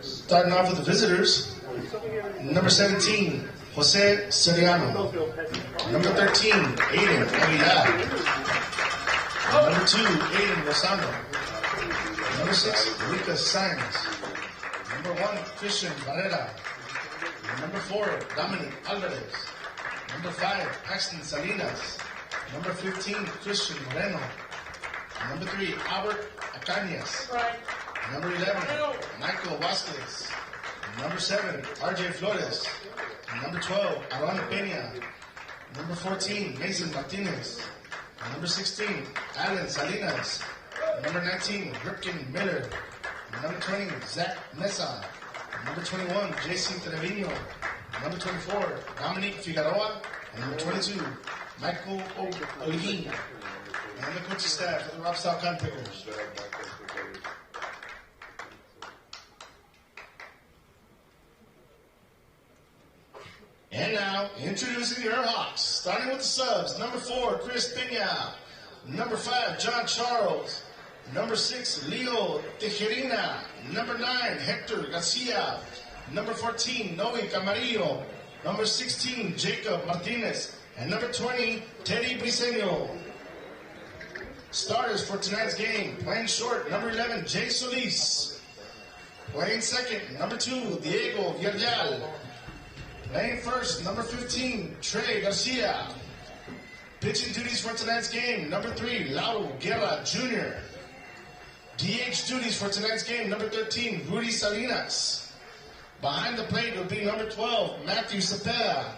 Starting off with the visitors, number 17, Jose Seriano. Number 13, Aiden Aguilar. Number 2, Aiden Rosano. Number 6, Lucas Sainz. Number 1, Christian Barrera. Number 4, Dominic Alvarez. Number 5, Paxton Salinas. Number 15, Christian Moreno. Number 3, Albert Acañas. Number 11, Michael Vasquez. Number 7, RJ Flores. Number 12, Aaron Peña. Number 14, Mason Martinez. Number 16, Alan Salinas. Number 19, Ripken Miller. Number 20, Zach Mesa. Number 21, Jason Trevino. Number 24, Dominic Figueroa. And number 22, Michael Olguin. And the coaching staff for the Robstown Cotton Pickers. And now, introducing your Hawks, starting with the subs. Number 4, Chris Peña. Number 5, John Charles. Number 6, Leo Tejerina. Number 9, Hector Garcia. Number 14, Noe Camarillo. Number 16, Jacob Martinez. And number 20, Teddy Briseño. Starters for tonight's game, playing short, number 11, Jay Solis. Playing second, number 2, Diego Villarreal. Playing first, number 15, Trey Garcia. Pitching duties for tonight's game, number 3, Lauro Guerra Jr. DH duties for tonight's game, number 13, Rudy Salinas. Behind the plate will be number 12, Matthew Zapata.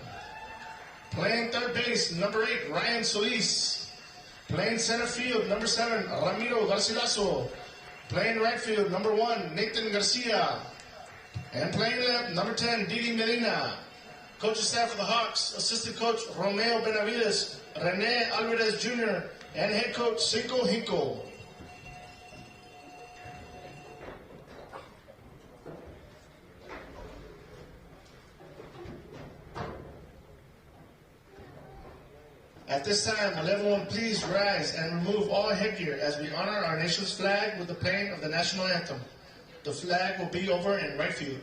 Playing third base, number 8, Ryan Solis. Playing center field, number 7, Ramiro Garcilaso. Playing right field, number 1, Nathan Garcia. And playing left, number 10, Didi Medina. Coaching staff of the Hawks, assistant coach Romeo Benavides, Rene Alvarez Jr., and head coach Cinco Hinco. At this time, will everyone please rise and remove all headgear as we honor our nation's flag with the playing of the national anthem. The flag will be over in right field.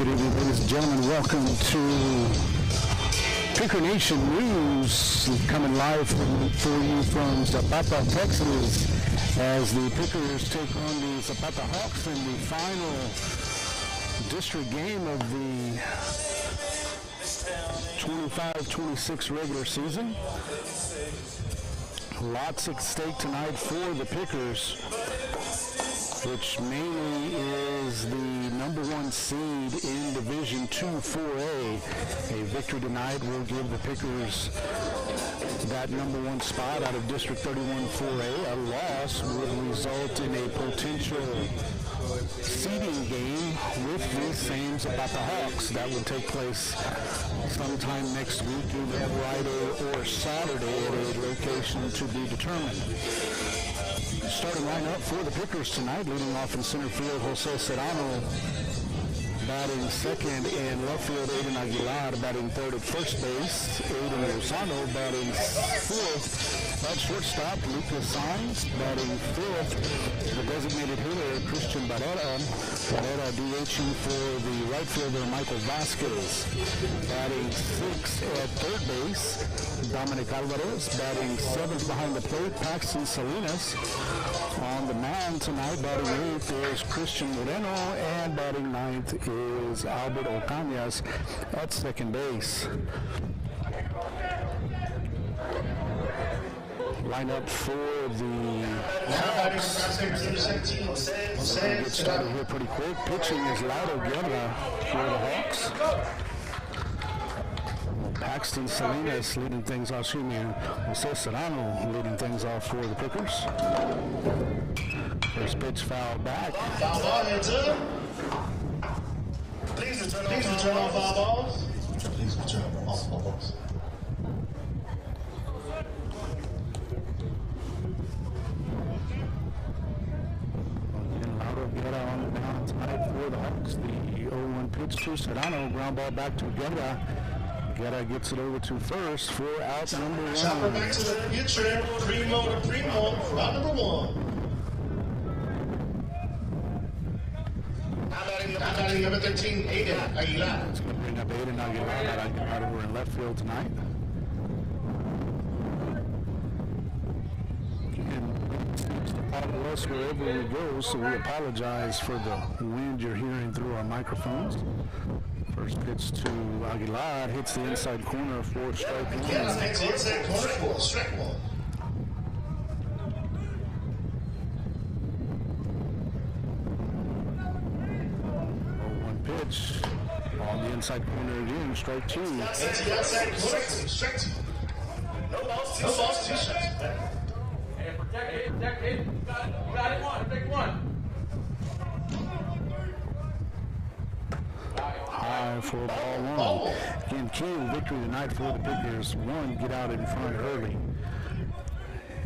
Good evening, ladies and gentlemen. Welcome to Picker Nation News coming live for you from Zapata, Texas, as the Pickers take on the Zapata Hawks in the final district game of the 25-26 regular season. Lots at stake tonight for the Pickers, which mainly is the number one seed in Division 2 4A. A victory tonight will give the Pickers that number one spot out of District 31 4A. A loss would result in a potential seeding game with the same Zapata Hawks. That would take place sometime next week, either Friday or Saturday at a location to be determined. Starting lineup for the Pickers tonight, leading off in center field, Jose Serrano batting second, in left field, Aiden Aguilar batting third. At first base, Aiden Lozano batting fourth. At shortstop, Lucas Sainz batting fifth. The designated hitter, Christian Barrera DHing for the right fielder, Michael Vasquez. Batting sixth at third base, Dominic Alvarez. Batting seventh behind the plate, Paxton Salinas. On the mound tonight, batting eighth is Christian Moreno, and batting ninth is Albert Ocañas at second base. Lineup for the Hawks. Get started here pretty quick. Pitching is Lado Guerra for the Hawks. Paxton Salinas leading things off, Jose Serrano leading things off for the Pickers. First pitch foul back. Foul ball, heads up. Please return all foul balls. Please return all foul balls. Guerra on the mound tonight for the Hawks. The 0-1 pitch to Serrano, ground ball back to Guerra. Guerra gets it over to first for out number one. Chopper back to the future, primo to primo for out number one. Now batting number 13, Aiden Aguilar. It's going to bring up Aiden Aguilar over in left field tonight. Us wherever we go, so we apologize for the wind you're hearing through our microphones. First pitch to Aguilar, hits the inside corner for strike one. Yes, hits the inside corner for strike one. 0-1 pitch on the inside corner again, strike two. Hits the outside corner, strike two. No balls, two strikes. Protect it. You got it, one. Take one. High for ball one. Again, key victory tonight for the Pickers. One, get out in front early.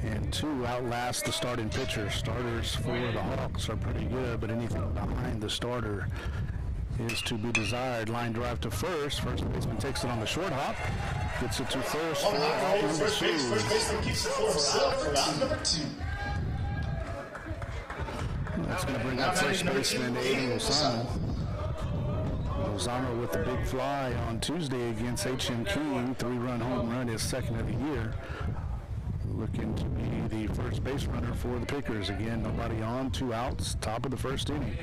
And two, outlast the starting pitcher. Starters for the Hawks are pretty good, but anything behind the starter is to be desired. Line drive to first. First baseman takes it on the short hop. Gets it to first for out number First two. baseman keeps it for himself for out number two. That's going to bring up first baseman Aiden Lozano. Lozano with the big fly on Tuesday against H.M. King. 3-run home run, his second of the year. Looking to be the first base runner for the Pickers. Again, nobody on, 2 outs, top of the first inning.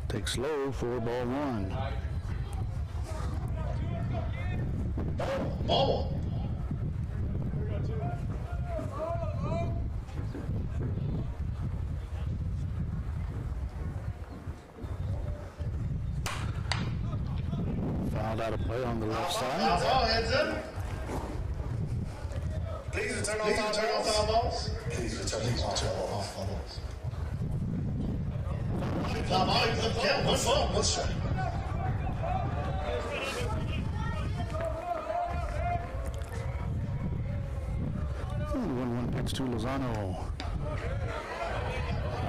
Takes low for ball one. Ball. Fouled out of play on the left side. Ball, heads up. Please return all foul balls. Please return all foul balls. Foul ball, you can count. One ball, one strike. 1-1 pitch to Lozano.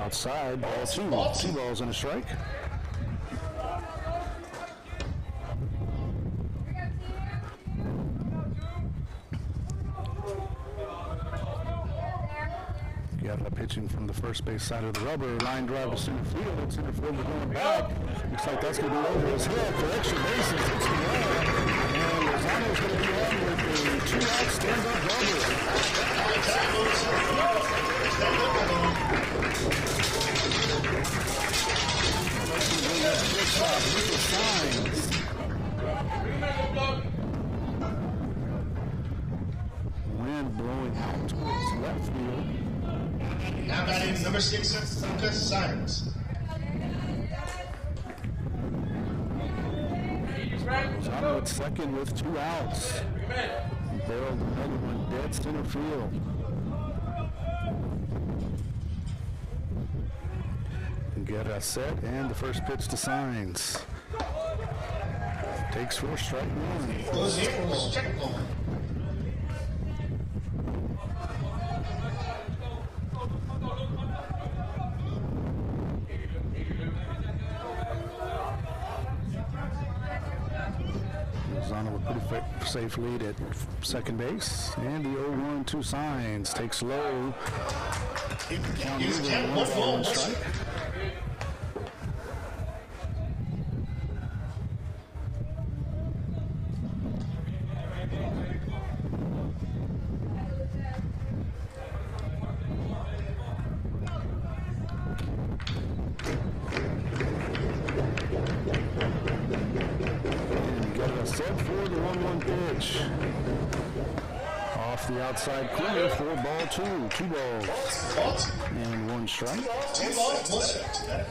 Outside, ball two. 2 balls and a strike. Guerra pitching from the first base side of the rubber. Line drive to center field. Center fielder going back. Looks like that's going to be over his head for extra bases. It's the wall. And Lozano's going to be on with a 2-out stand-up double. Wind blowing out towards left field. Now batting number 6, Lucas Science. Lozano at second with 2 outs. Barreled another one dead center field. Guerra set, and the first pitch to Signs. Takes 4, strike 1. Check one. Lozano with pretty safe lead at second base, and the 0-1 to Signs. Takes low. Count even, 1 strike. The outside corner for ball 2. 2 balls. And 1 strike. 2 balls, 1 strike.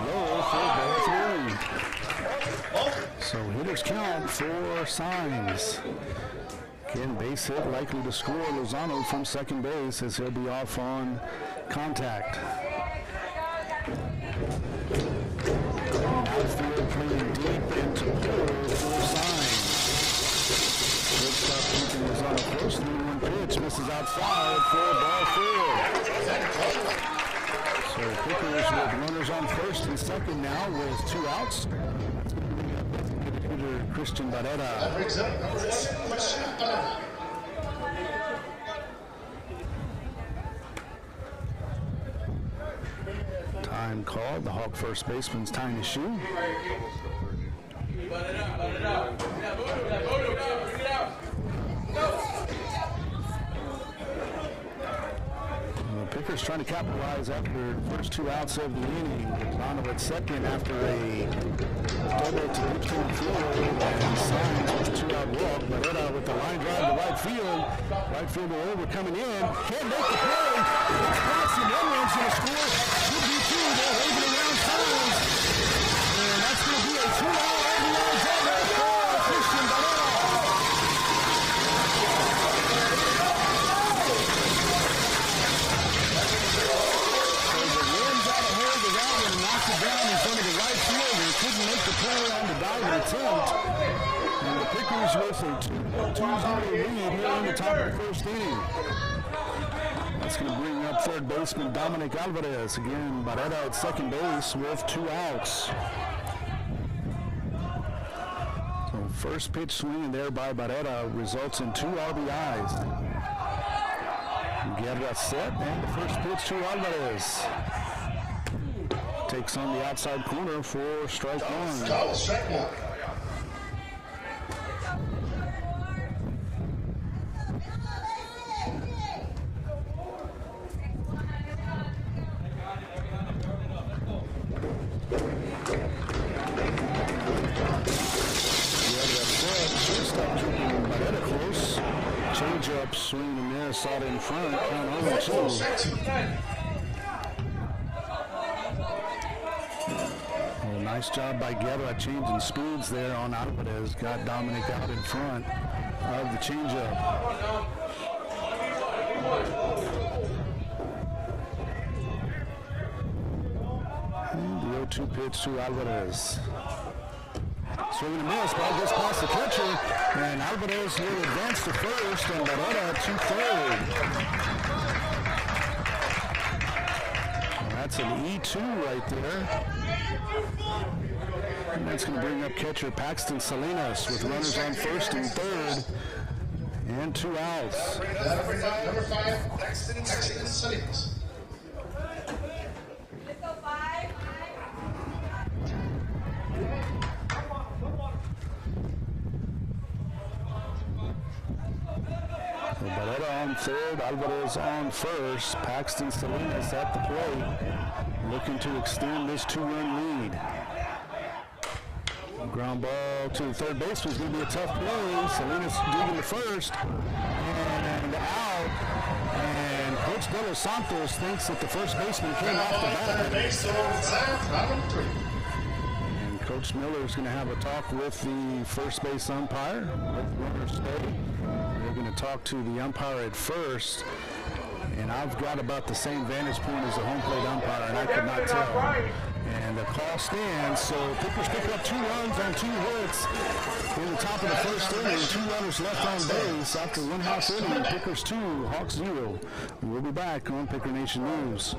Low for ball 3. So hitters count for Signs. Again, base hit likely to score. Lozano from second base as he'll be off on contact. Outfield playing deep into pull for Signs. Shortstop keeping Lozano close. 3-1 pitch misses outside for ball 4. So Pickers with runners on first and second now with 2 outs. Christian Barrera. That brings up number 1, Christian Barrera. Time called. The Hawk first baseman's tying his shoe. Pickers trying to capitalize after the first 2 outs of the inning. Lozano at second after a double to Gibson field, and Signs with a 2-out walk. Barrera with the line drive to right field. Right fielder over coming in. Can't make the play. It's past him. 1 run's going to score. Should be 2. They're waving around Signs. And that's going to be a 2-out RBI double for Christian Barrera. Down in front of the right fielder, couldn't make the play on the diving attempt. And the Pickers with a 2-0 lead here in the top of the first inning. That's going to bring up third baseman Dominic Alvarez. Again, Barrera at second base with 2 outs. So first pitch swinging there by Barrera results in 2 RBIs. Guerra set, and the first pitch to Alvarez. Takes on the outside corner for strike 1. Oh, strike 1. Change up, swing and miss out in front. Count on 2. Nice job by Guerra changing speeds there on Alvarez. Got Dominic out in front of the changeup. And the 0-2 pitch to Alvarez. Swing and a miss, ball goes past the catcher, and Alvarez will advance to first, and Barrera to third. That's an E2 right there. And that's going to bring up catcher Paxton Salinas with runners on first and third and 2 outs. Number 5, Paxton Salinas. Barrera on third, Alvarez on first, Paxton Salinas at the plate, looking to extend this 2-run lead. Ground ball to the third base was going to be a tough play. Salinas digging to first and out. And Coach De Los Santos thinks that the first baseman came off the bat. And Coach Miller is going to have a talk with the first base umpire. Let runners stay. They're going to talk to the umpire at first. And I've got about the same vantage point as the home plate umpire, and I could not tell. And the call stands, so Pickers pick up 2 runs on 2 hits in the top of the first inning. 2 runners left on base after 1/2 inning. Pickers 2, Hawks 0. We'll be back on Picker Nation News.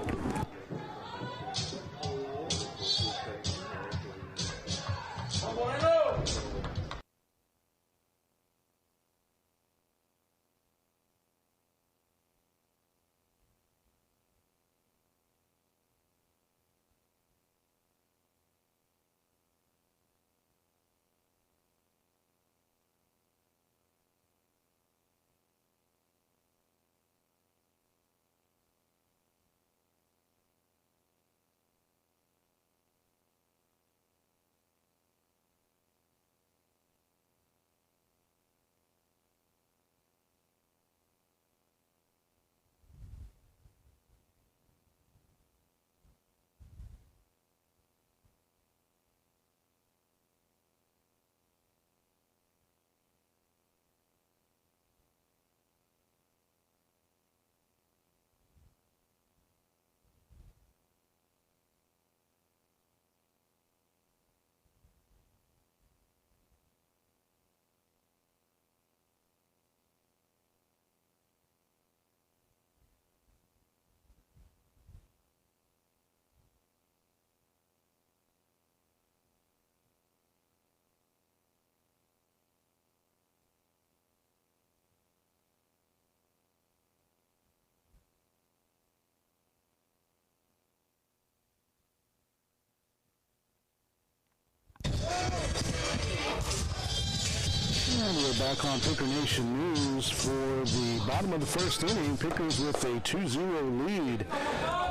And we're back on Picker Nation News for the bottom of the first inning. Pickers with a 2-0 lead.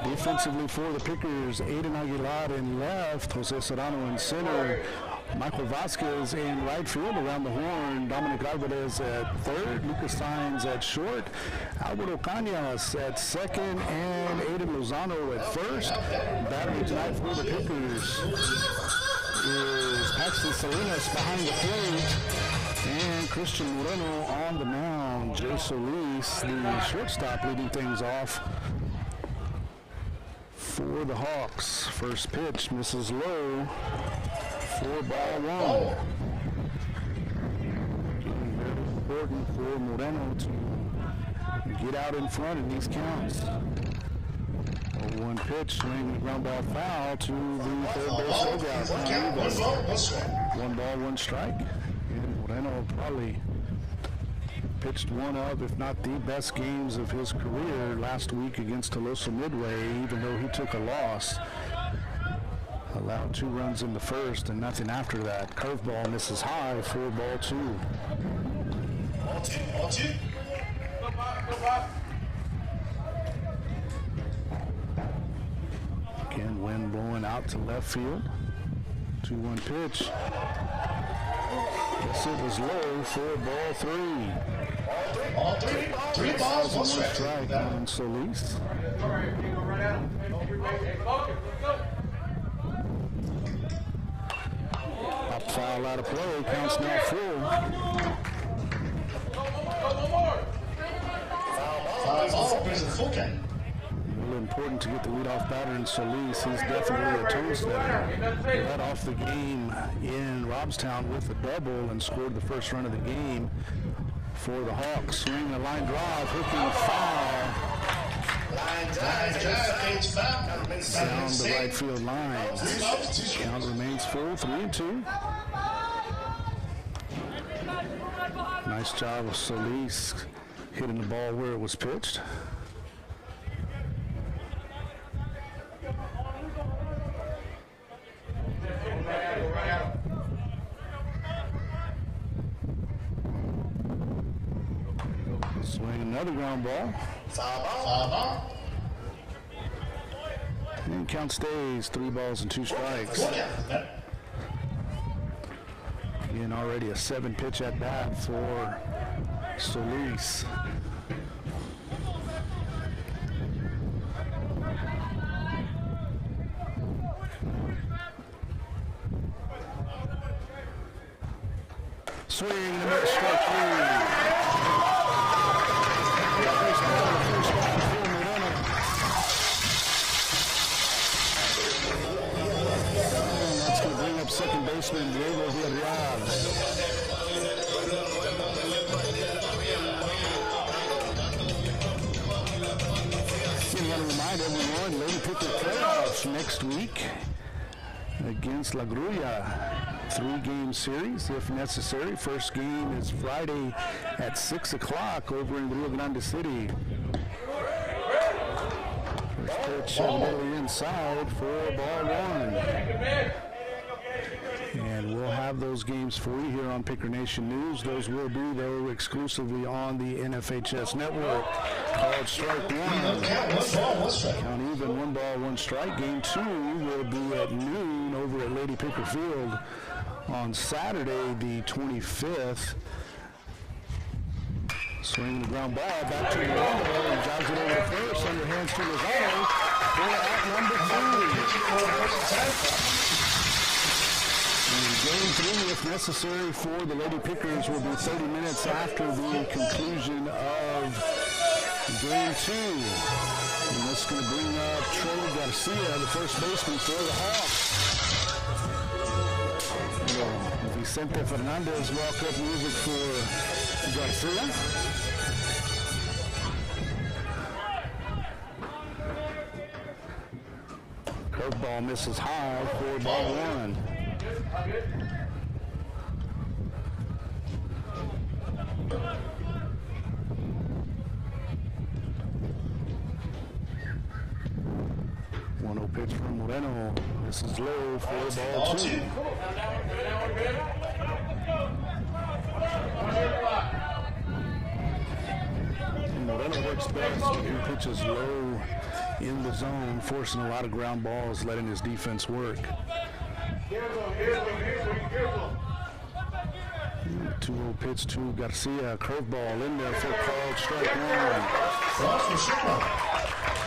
Defensively for the Pickers, Aiden Aguilar in left, Jose Serrano in center, Michael Vasquez in right field. Around the horn, Dominic Alvarez at third, Lucas Saenz at short, Alvaro Cañas at second, and Aiden Lozano at first. Battery tonight for the Pickers is Paxton Salinas behind the plate, and Christian Moreno on the mound. Jay Solis, the shortstop, leading things off for the Hawks. First pitch misses low for ball 1. Very important for Moreno to get out in front in these counts. 1 pitch, swing, ground ball foul to the third base dugout. 1 ball, 1 strike. And Moreno probably pitched one of, if not the best games of his career last week against Tolosa Midway, even though he took a loss. Allowed 2 runs in the first and nothing after that. Curveball misses high for ball 2. Ball 2. Again, wind blowing out to left field. 2-1 pitch. Guess it was low for ball 3. Three balls, 1 strike on Solis. Pop foul out of play, counts now full. Foul ball, brings it full count. Really important to get the leadoff batter in Solis. He's definitely a tone setter. Led off the game in Robstown with a double and scored the first run of the game for the Hawks. Swing a line drive, hooking foul. Line drive, H foul. Down the right field line. Count remains full, 3-2. Nice job of Solis hitting the ball where it was pitched. Swing another ground ball. Foul ball. And count stays, 3 balls and 2 strikes. Again, already a 7-pitch at bat for Solis. Swing and a miss, strike 3. That's going to bring up second baseman Diego Villarreal. I want to remind everyone, Lady Picker playoffs next week against La Grulla. 3-game series if necessary. First game is Friday at 6 o'clock over in Rio Grande City. First pitch evidently inside for ball 1. And we'll have those games for you here on Picker Nation News. Those will be, though, exclusively on the NFHS network. Called strike 1. Count even, 1 ball, 1 strike. Game 2 will be at noon over at Lady Picker Field on Saturday, the 25th. Swinging the ground ball back to the window and jogs it over to first. Underhands to Lozano for out number 3. And game 3, if necessary, for the Lady Pickers will be 30 minutes after the conclusion of game 2. And this is going to bring up Trey Garcia, the first baseman for the Hawks. Vicente Fernandez walk-up music for Garcia. Curveball misses high for ball 1. Pitch from Moreno. This is low for ball 2. Moreno works best. He pitches low in the zone, forcing a lot of ground balls, letting his defense work. 2-0 pitch to Garcia. Curveball in there for called strike 1.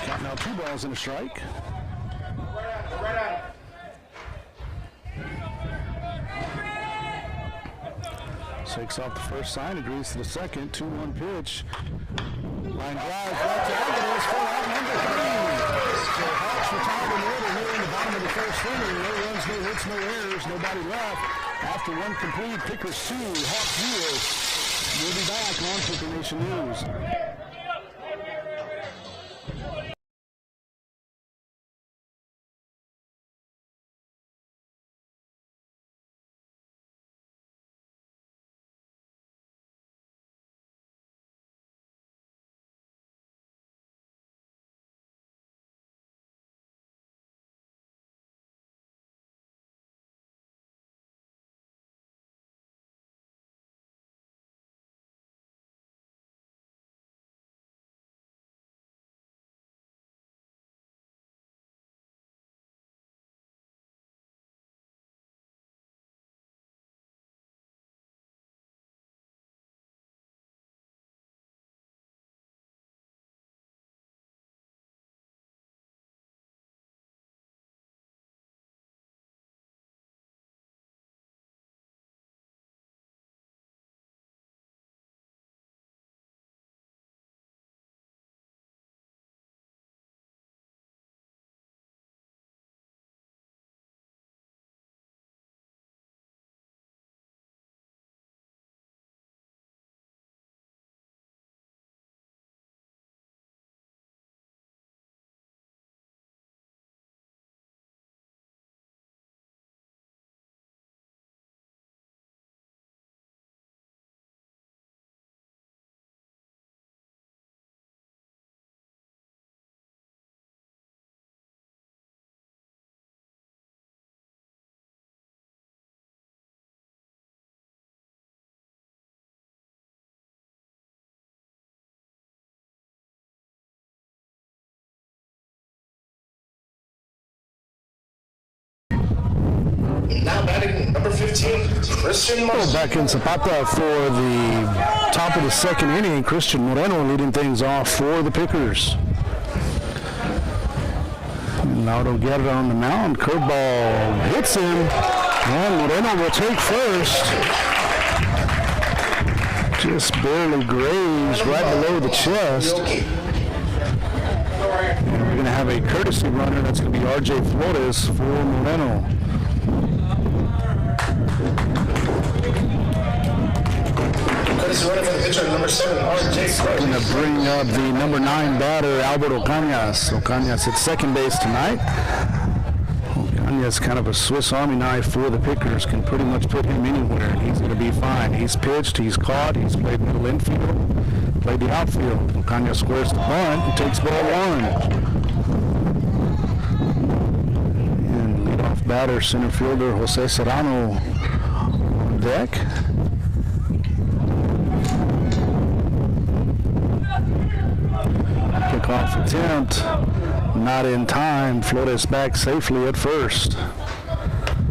Count now 2 balls and a strike. Shakes off the first sign, agrees to the second. 2-1 pitch. Line drive, right to Alvarez for out number 3. So Hawks retired in order here in the bottom of the first inning. No runs, no hits, no errors, nobody left. After 1 complete, Pickers 2, Hawks 0. We'll be back on Picker Nation News. Now batting number 15, Christian Moreno. Back in Zapata for the top of the second inning. Christian Moreno leading things off for the Pickers. Lauro Guerra on the mound. Curveball hits him. And Moreno will take first. Just barely grazed right below the chest. And we're going to have a courtesy runner. That's going to be R.J. Flores for Moreno. Courtesy runner for the pitcher, number 7, R.J. Flores. Going to bring up the number 9 batter, Alberto Cañas. Cañas at second base tonight. Cañas, kind of a Swiss Army knife for the Pickers, can pretty much put him anywhere. He's going to be fine. He's pitched, he's caught, he's played middle infield, played the outfield. Cañas squares the bunt and takes ball 1. And leadoff batter, center fielder Jose Serrano on deck. Kickoff attempt, not in time. Flores back safely at first.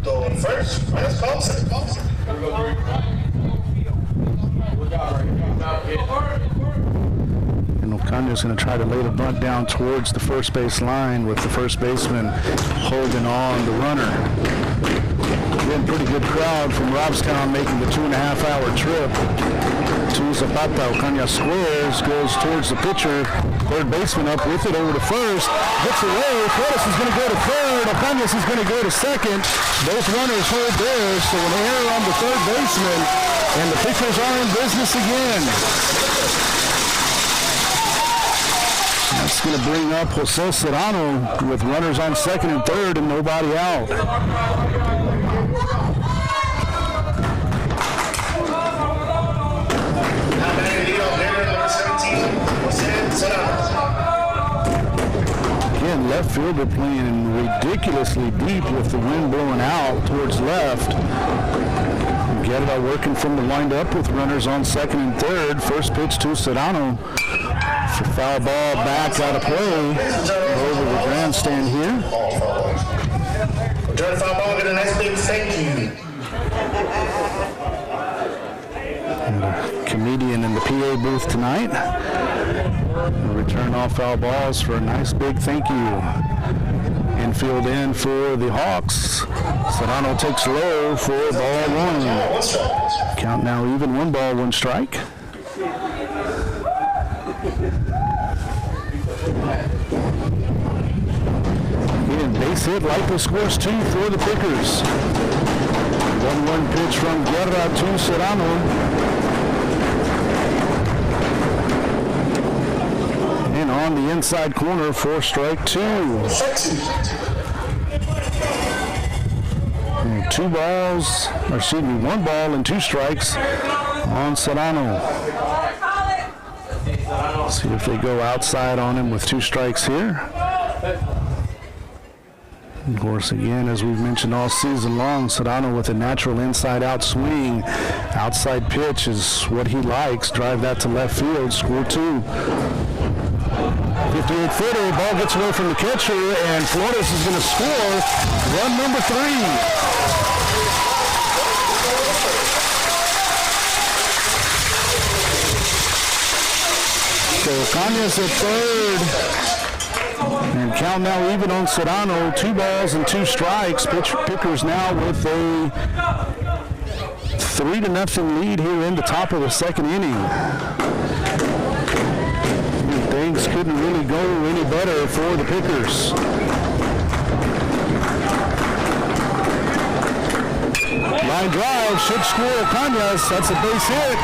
Going first, first call, second call. And Ocaña's going to try to lay the bunt down towards the first base line with the first baseman holding on the runner. Again, pretty good crowd from Robstown making the 2.5-hour trip to Zapata. Ocaña squares, goes towards the pitcher. Third baseman up with it over to first. Gets away. Flores is going to go to third. Ocaña is going to go to second. Both runners hold theirs, so an error on the third baseman, and the Pickers are in business again. That's going to bring up Jose Serrano with runners on second and third and nobody out. Again, left fielder playing ridiculously deep with the wind blowing out towards left. Guerra working from the windup with runners on second and third. First pitch to Serrano. For foul ball back out of play over the grandstand here. Return foul ball, get a nice big thank you. And a comedian in the PA booth tonight. Return off foul balls for a nice big thank you. Infield in for the Hawks. Serrano takes low for ball 1. Count now even, 1 ball, 1 strike. Again, base hit, Lipo scores 2 for the Pickers. 1-1 pitch from Guerra to Serrano. And on the inside corner for strike 2. And 1 ball and 2 strikes on Serrano. See if they go outside on him with 2 strikes here. Of course, again, as we've mentioned all season long, Serrano with a natural inside-out swing. Outside pitch is what he likes. Drive that to left field, score 2. 58-footer, ball gets away from the catcher, and Flores is going to score run number 3. So Cañas at third. And count now even on Serrano. 2 balls and 2 strikes. Pickers now with a 3-0 lead here in the top of the second inning. Things couldn't really go any better for the Pickers. Line drive should score Cañas. That's a base hit.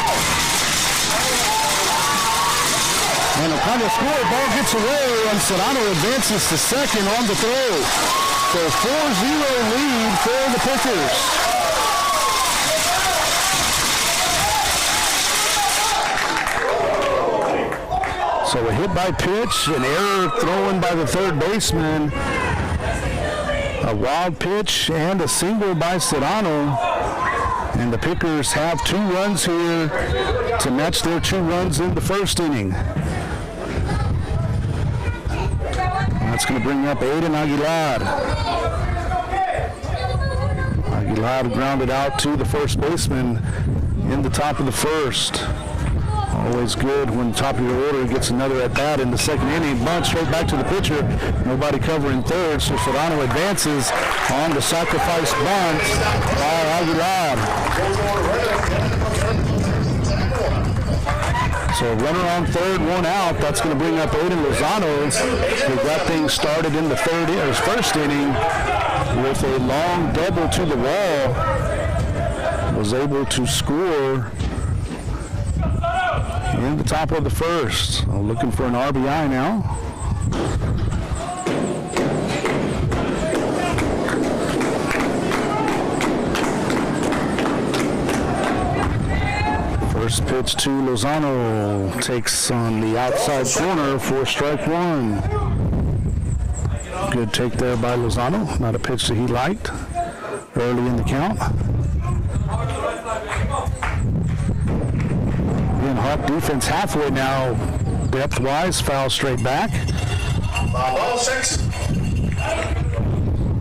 And Ocaña score, ball gets away, and Serrano advances to second on the throw. So 4-0 lead for the Pickers. So a hit by pitch, an error thrown by the third baseman, a wild pitch, and a single by Serrano. And the Pickers have 2 runs here to match their 2 runs in the first inning. That's going to bring up Aiden Aguilar. Aguilar grounded out to the first baseman in the top of the first. Always good when top of your order gets another at bat in the second inning. Bunt straight back to the pitcher. Nobody covering third, so Serrano advances on the sacrifice bunt by Aguilar. So runner on third, one out. That's going to bring up Aiden Lozano, who got things started in the first inning with a long double to the wall. Was able to score in the top of the first. Looking for an RBI now. First pitch to Lozano, takes on the outside corner for strike one. Good take there by Lozano. Not a pitch that he liked early in the count. Again, Hawk defense halfway now, depth-wise, foul straight back. Ball 6.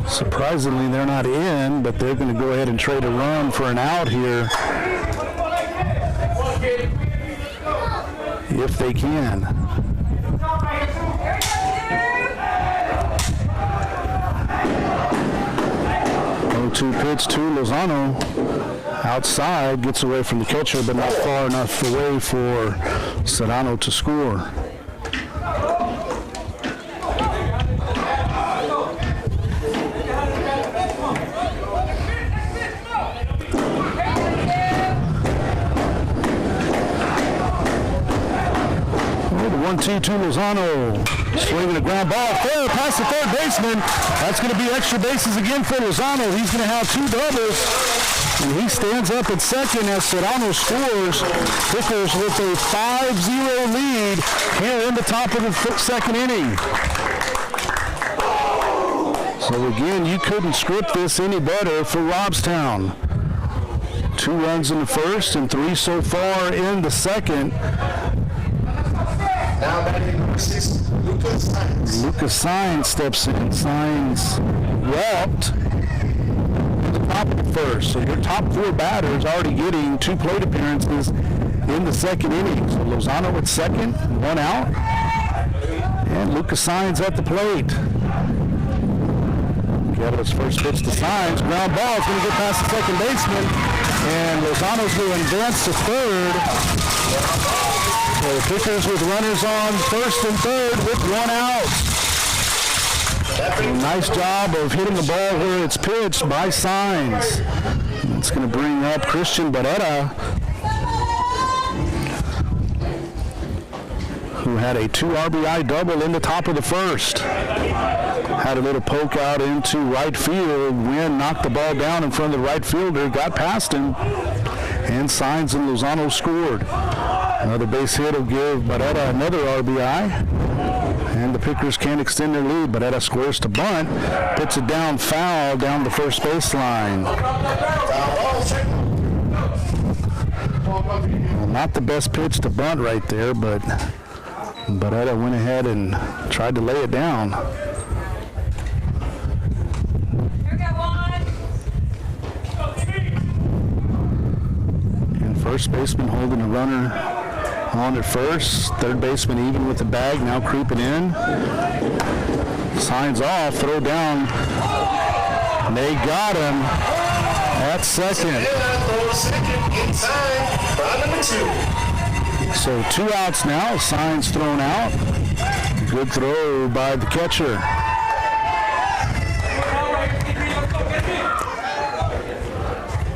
Surprisingly, they're not in, but they're going to go ahead and trade a run for an out here if they can. 0-2 pitch to Lozano. Outside, gets away from the catcher, but not far enough away for Serrano to score. The 1-2 to Lozano. Swinging a ground ball. Fair past the third baseman. That's going to be extra bases again for Lozano. He's going to have two doubles. And he stands up at second as Serrano scores. Pickers with a 5-0 lead here in the top of the second inning. So again, you couldn't script this any better for Robstown. 2 runs in the first and 3 so far in the second. Now batting number 6, Lucas Sainz. Lucas Sainz steps in. Sainz walked at the top of the first. So your top 4 batters already getting 2 plate appearances in the second inning. So Lozano at second, 1 out. And Lucas Sainz at the plate. Gatto's first pitch to Sainz. Ground ball is going to get past the second baseman. And Lozano's going to advance to third. So the Pickers with runners on first and third with 1 out. Nice job of hitting the ball where it's pitched by Sainz. It's going to bring up Christian Barrera, who had a 2 RBI double in the top of the first. Had a little poke out into right field. Wynn knocked the ball down in front of the right fielder, got past him, and Sainz and Lozano scored. Another base hit will give Barrera another RBI, and the Pickers can't extend their lead. Barrera squares to bunt, puts it down foul down the first baseline. Well, not the best pitch to bunt right there, but Barrera went ahead and tried to lay it down. And first baseman holding a runner on at first. Third baseman even with the bag, now creeping in. Signs off, throw down. They got him at second. So 2 outs now, Signs thrown out. Good throw by the catcher.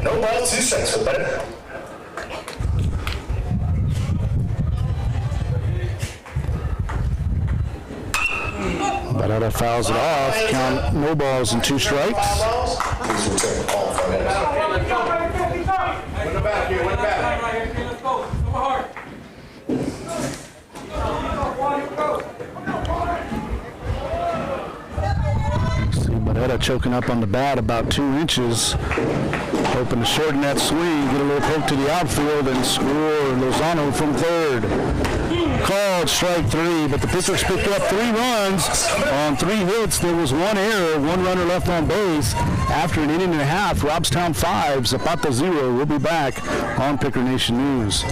No ball, 2 strikes for Barrera. Barrera fouls it off. Count no balls and 2 strikes. Please return all for minutes. Win the back here, win the back. Let's go. Come hard. See Barrera choking up on the bat about 2 inches. Hoping to shorten that swing, get a little poke to the outfield, and score Lozano from third. called strike three, but the pitchers picked up 3 runs on 3 hits. There was 1 error, 1 runner left on base. After an inning and a half, Robstown 5, Zapata 0. We'll be back on Picker Nation News.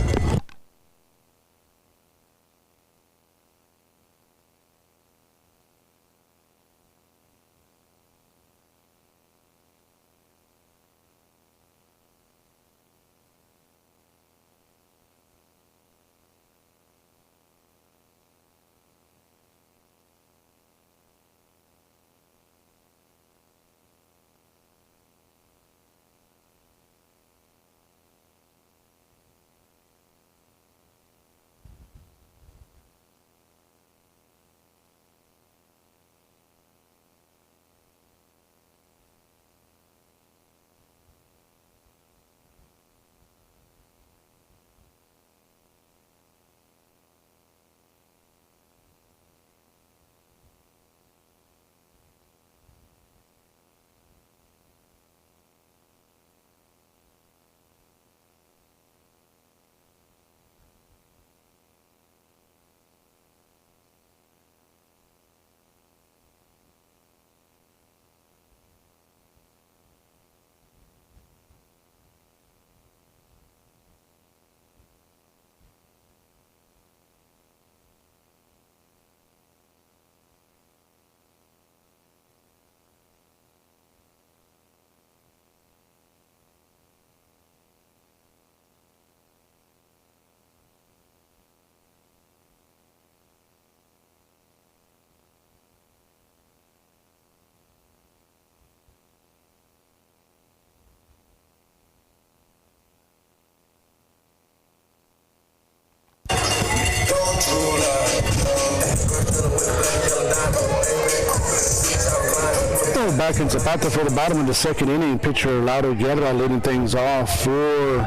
Back in Zapata for the bottom of the second inning. Pitcher Lauro Guerra leading things off for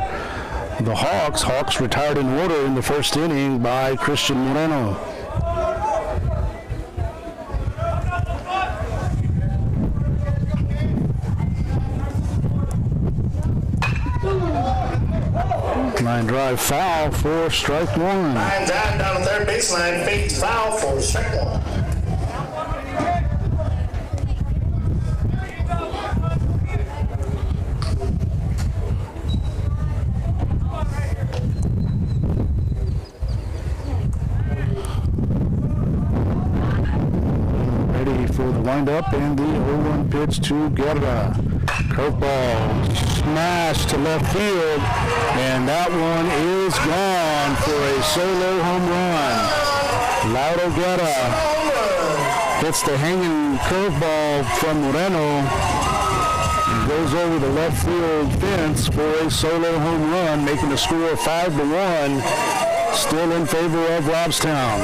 the Hawks. Hawks retired in order in the first inning by Christian Moreno. Line drive foul for strike 1. Line drive down the third baseline, fake foul for strike 1. Up and the 0-1 pitch to Guerra. Curveball smash to left field, and that one is gone for a solo home run. Lauro Guerra hits the hanging curveball from Moreno and goes over the left field fence for a solo home run, making the score 5-1, still in favor of Robstown.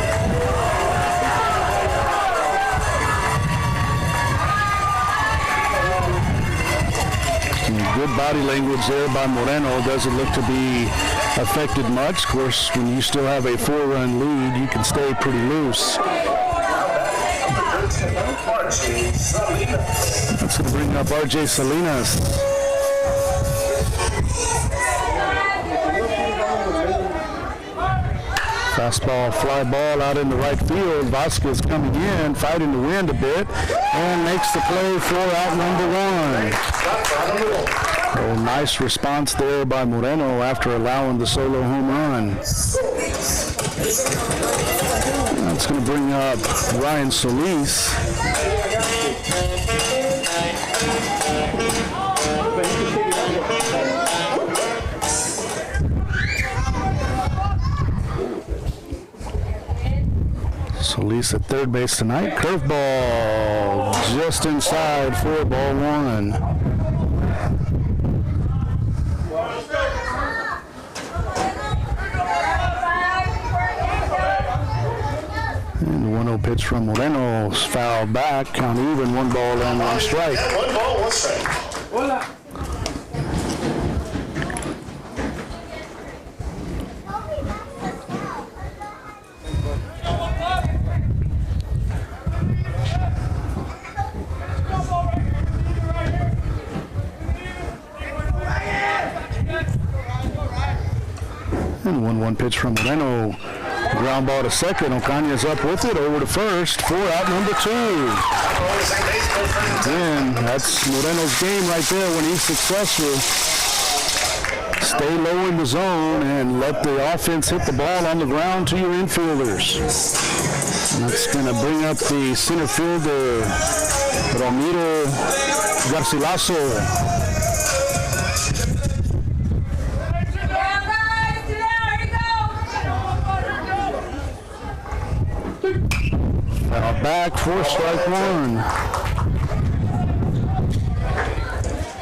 Good body language there by Moreno. Doesn't look to be affected much. Of course, when you still have a 4-run lead, you can stay pretty loose. That's going to bring up R.J. Salinas. Fastball, fly ball out in the right field. Vasquez coming in, fighting the wind a bit, and makes the play for out number 1. Oh, nice response there by Moreno after allowing the solo home run. That's going to bring up Ryan Solis. Solis at third base tonight. Curveball just inside for ball 1. And the 1-0 pitch from Moreno's fouled back. Count even, 1 ball and 1 strike. 1 ball, 1 strike. Hola. And 1-1 pitch from Moreno. Ground ball to second. Ocaña's up with it. Over to first. 4 out, number 2. Again, that's Moreno's game right there when he's successful. Stay low in the zone and let the offense hit the ball on the ground to your infielders. And that's going to bring up the center fielder, Ramiro Garcilaso. Back for strike 1.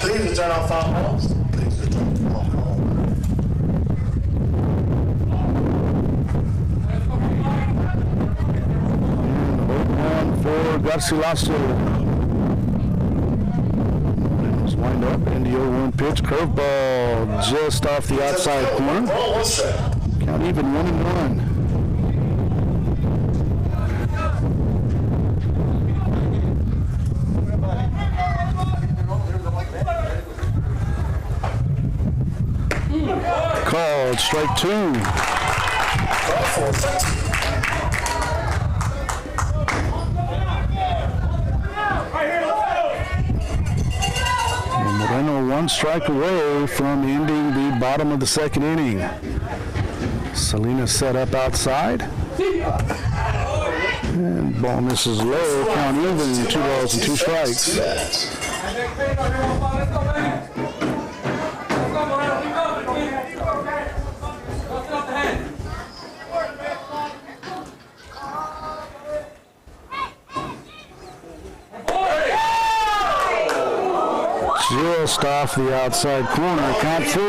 Please return off foul balls. Please return off foul balls. For Garcilaso. Let's wind up into your 1 pitch. Curveball just off the outside corner. Count even 1-1. Called strike 2. And Moreno 1 strike away from ending the bottom of the 2nd inning. Salinas set up outside. And ball misses low. Count even. 2 balls and 2 strikes. Just off the outside corner, count 4.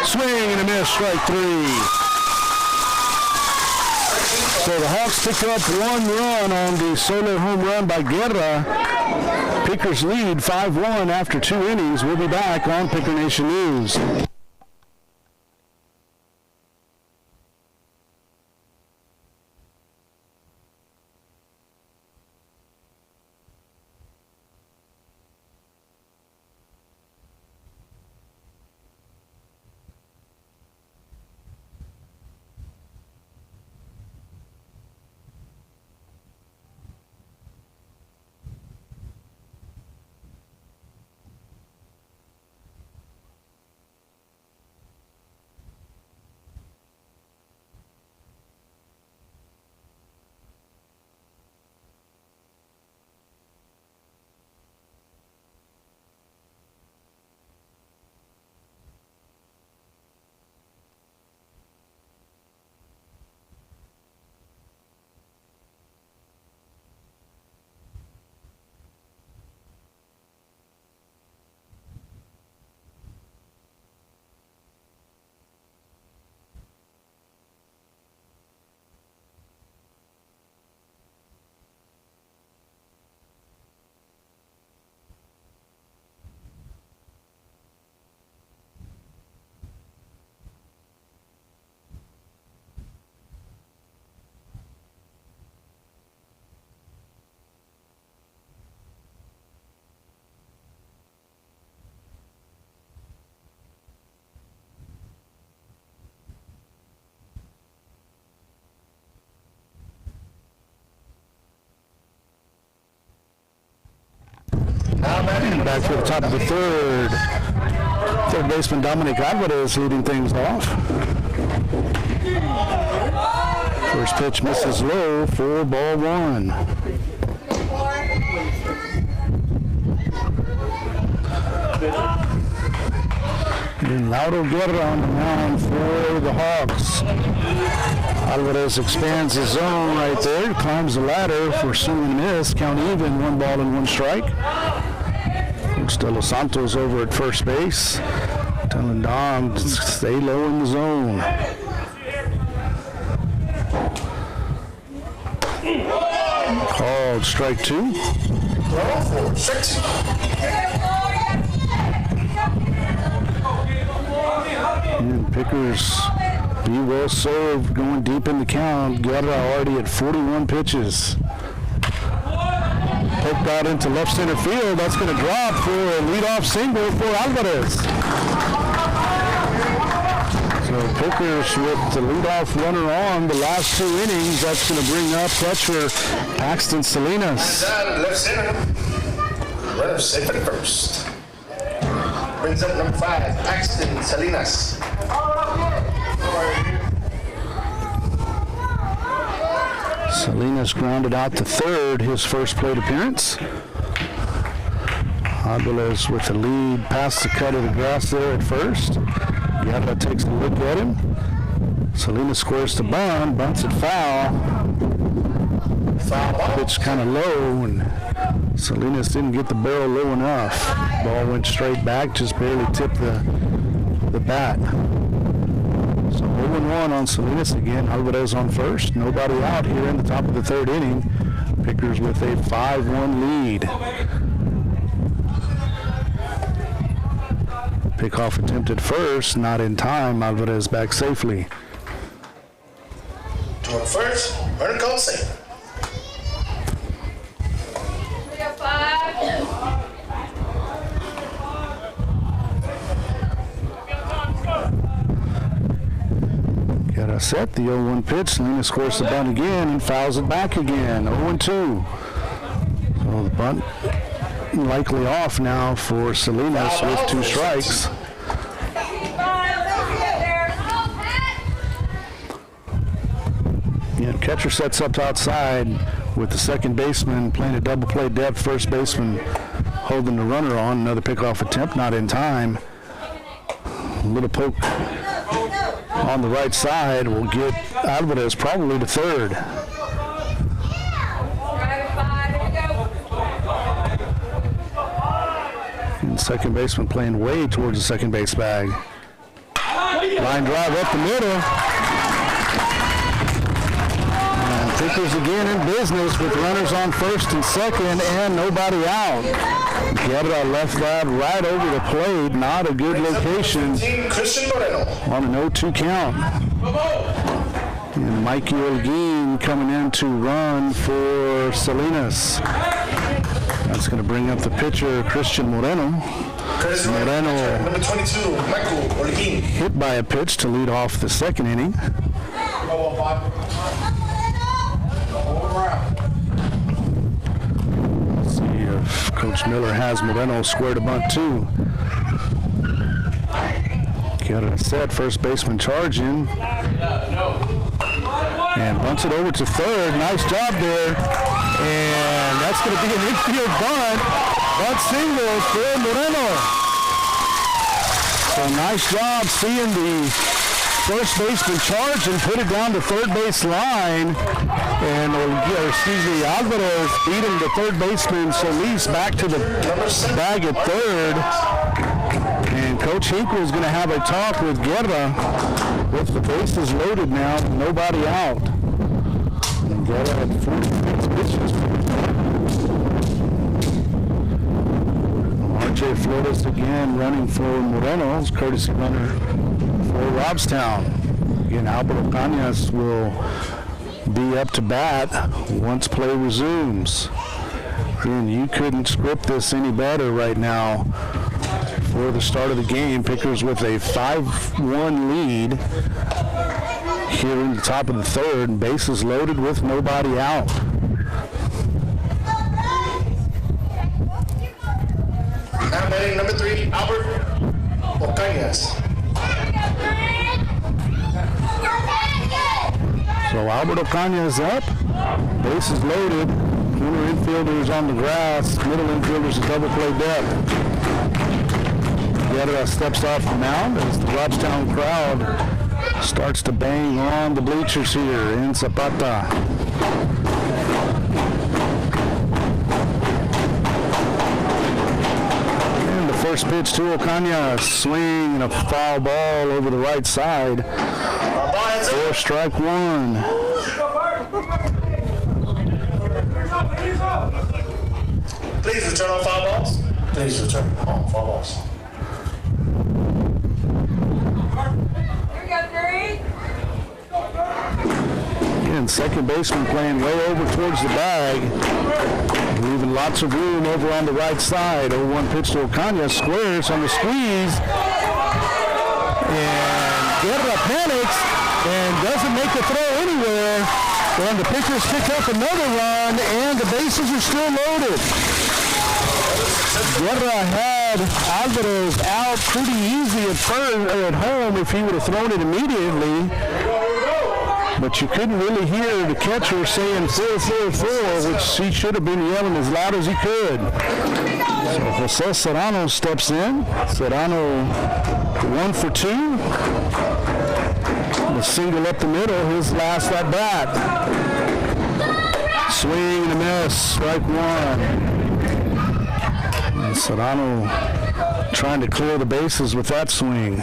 Swing and a miss, strike 3. So the Hawks pick up 1 run on the solo home run by Guerra. Pickers lead 5-1 after 2 innings. We'll be back on Picker Nation News. Back to the top of the 3rd. Third baseman Dominic Alvarez leading things off. First pitch misses low for ball 1. And Lauro Guerra on the mound for the Hawks. Alvarez expands his zone right there, climbs the ladder for swing and miss. Count even, 1 ball and 1 strike. De Los Santos over at first base, telling Dom to stay low in the zone. Called strike 2. And Pickers be well served, going deep in the count. Guerra already at 41 pitches. poked out into left center field. That's going to drop for a leadoff single for Alvarez. So Pickers with the leadoff runner on the last 2 innings. That's going to bring up catcher Paxton Salinas. Left center. Runner safe at first. Brings up number 5, Paxton Salinas. Salinas grounded out to third, his first plate appearance. Alvarez with the lead past the cut of the grass there at first. Guerra takes a look at him. Salinas squares the bunt, bunts it foul. Pitch kind of low, and Salinas didn't get the barrel low enough. Ball went straight back, just barely tipped the bat. So 0-1 on Salinas again. Alvarez on first. Nobody out here in the top of the 3rd inning. Pickers with a 5-1 lead. Pickoff attempted first, not in time. Alvarez back safely. Toward first, runner called safe. Got a set, the 0-1 pitch. Salinas scores the bunt again and fouls it back again. 0-2. So the bunt likely off now for Salinas with 2 strikes. Yeah, catcher sets up outside with the second baseman playing a double play depth. First baseman holding the runner on. Another pickoff attempt, not in time. A little poke on the right side will get Alvarez probably to third. And second baseman playing way towards the second base bag. Line drive up the middle. And Pickers again in business with runners on first and second and nobody out. Guerra left that right over the plate. Not a good location on an 0-2 count. And Mikey Olguin coming in to run for Salinas. That's going to bring up the pitcher, Christian Moreno. Moreno, number 22, Michael Olguin. hit by a pitch to lead off the 2nd inning. Let's see if Coach Miller has Moreno square to bunt too. Got it set, first baseman charging. And bunts it over to third. Nice job there. And that's going to be an infield bunt. Bunt single for Moreno. So nice job seeing the first baseman charge and put it down the third base line. And Alvarez beating the third baseman Solis back to the bag at third. And Coach Hinkle is going to have a talk with Guerra with the bases loaded now, nobody out. And Guerra had 46 pitches. RJ Flores again running for Moreno's courtesy runner for Robstown. Again, Alberto Cañas will be up to bat once play resumes. And you couldn't script this any better right now. For the start of the game, Pickers with a 5-1 lead here in the top of the 3rd, bases loaded with nobody out. Now batting number 3, Albert Cañas. So Alberto Cañas up, bases loaded, corner infielders on the grass, middle infielders a double play depth. Guerra steps off the mound as the Robstown crowd starts to bang on the bleachers here in Zapata. And the first pitch to Ocaña, swing and a foul ball over the right side. For strike 1. Please return on foul balls. Please return on foul balls. Again, again. Second baseman playing way over towards the bag, leaving lots of room over on the right side. 0-1 pitch to Ocaña, squares on the squeeze, and Guerra panics and doesn't make the throw anywhere. And the pitchers pick up another run, and the bases are still loaded. Guerra had Alvarez out pretty easy at home if he would have thrown it immediately. But you couldn't really hear the catcher saying 4-4-4, which he should have been yelling as loud as he could. So Jose Serrano steps in. Serrano 1 for 2. A single up the middle, his last at bat. Swing and a miss, strike one. And Serrano trying to clear the bases with that swing.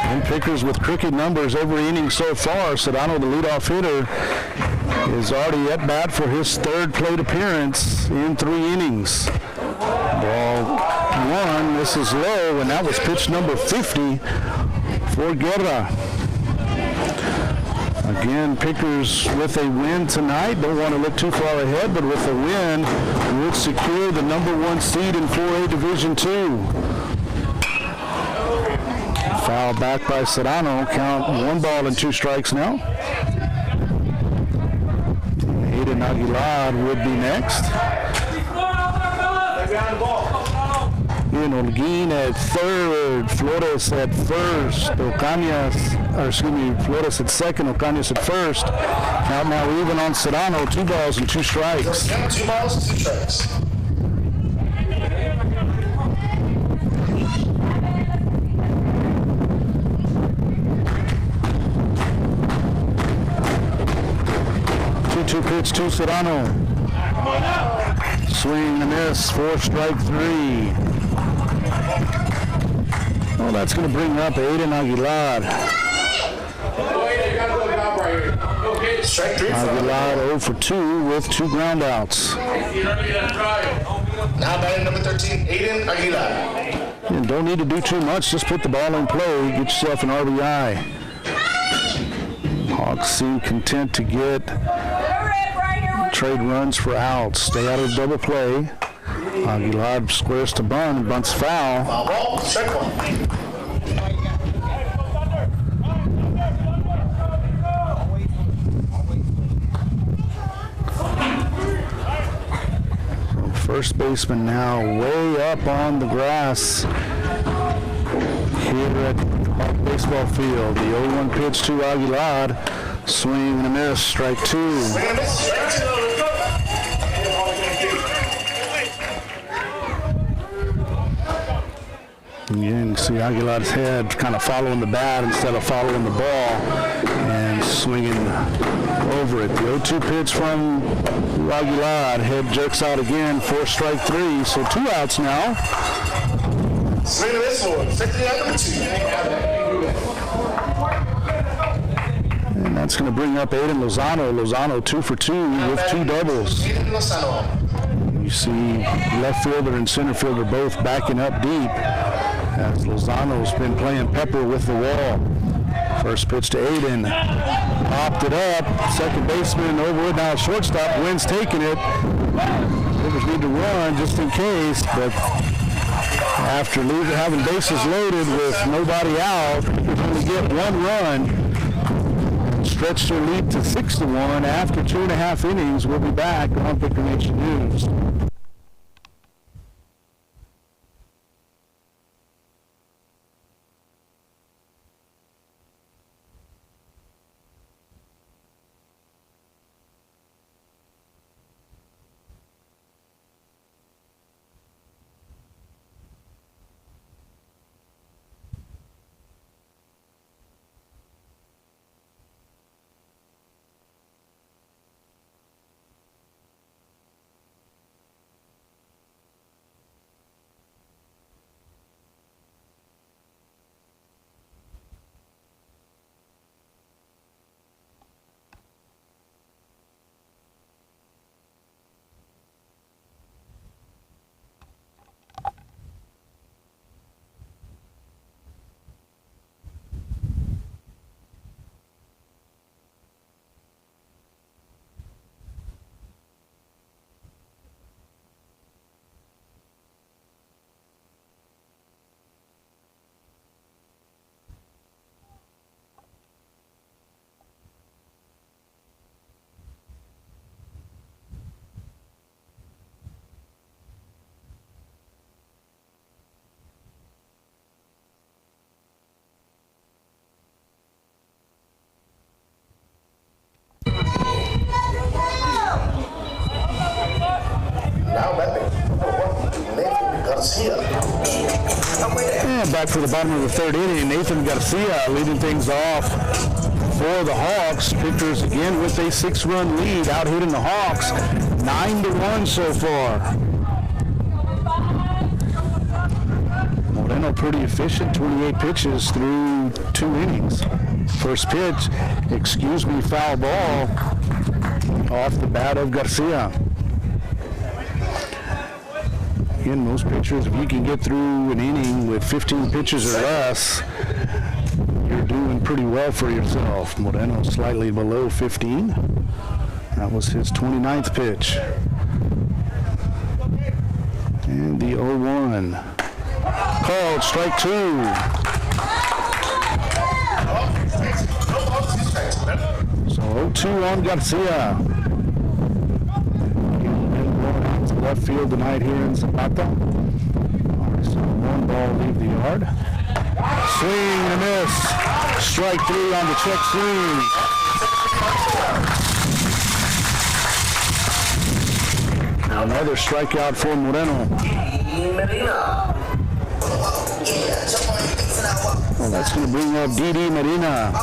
And Pickers with crooked numbers every inning so far. Serrano, the leadoff hitter, is already at bat for his third plate appearance in 3 innings. Ball one, this is low, and that was pitch number 50 for Guerra. Again, Pickers with a win tonight. Don't want to look too far ahead, but with a win, would secure the number 1 seed in 4A Division II. Foul back by Serrano. Count 1 ball and 2 strikes now. Aiden Aguilar would be next. In Holguín at third, Flores at first, Flores at second, Ocañas at first. Count now even on Serrano, 2 balls and 2 strikes. 2 balls, 2 strikes. Two pitch to Serrano. Swing and a miss, 4 strike 3. Well, that's going to bring up Aiden Aguilar. Strike 3. Aguilar 0 for 2 with 2 ground outs. Now batting number 13, Aiden Aguilar. And don't need to do too much, just put the ball in play, get yourself an RBI. Hawks seem content to get trade runs for outs. Stay out of double play. Aguilar squares to bunt, bunts foul. Foul ball, strike 1. First baseman now way up on the grass here at Hawk Baseball Field. The 0-1 pitch to Aguilar. Swing and a miss, strike 2. Swing and a miss, strike 2. Again, you see Aguilar's head kind of following the bat instead of following the ball and swinging over it. The 0-2 pitch from Aguilar. Head jerks out again for strike 3. So 2 outs now. Swing and a miss for 50 out number 2. And that's going to bring up Aiden Lozano. Lozano 2 for 2 with 2 doubles. Aiden Lozano. You see left fielder and center fielder both backing up deep as Lozano's been playing pepper with the wall. First pitch to Aiden. Popped it up. Second baseman over it now. Shortstop. Wynn's taking it. Rivers need to run just in case, but after having bases loaded with nobody out, they're going to get 1 run. Stretch their lead to 6-1 after 2.5 innings. We'll be back on Picker Nation News. Now batting, Nathan Garcia. And back to the bottom of the third inning, Nathan Garcia leading things off for the Hawks. Pickers again with a 6-run lead, out hitting the Hawks 9-1 so far. Moreno pretty efficient, 28 pitches through 2 innings. First pitch, foul ball off the bat of Garcia. Again, most pitchers, if you can get through an inning with 15 pitches or less, you're doing pretty well for yourself. Moreno slightly below 15. That was his 29th pitch. And the 0-1. Called strike 2. So 0-2 on Garcia. Left field tonight here in Zapata. So 1 ball leave the yard. Swing and a miss. Strike 3 on the check swing. Another strikeout for Moreno. Well, that's going to bring up Didi Medina.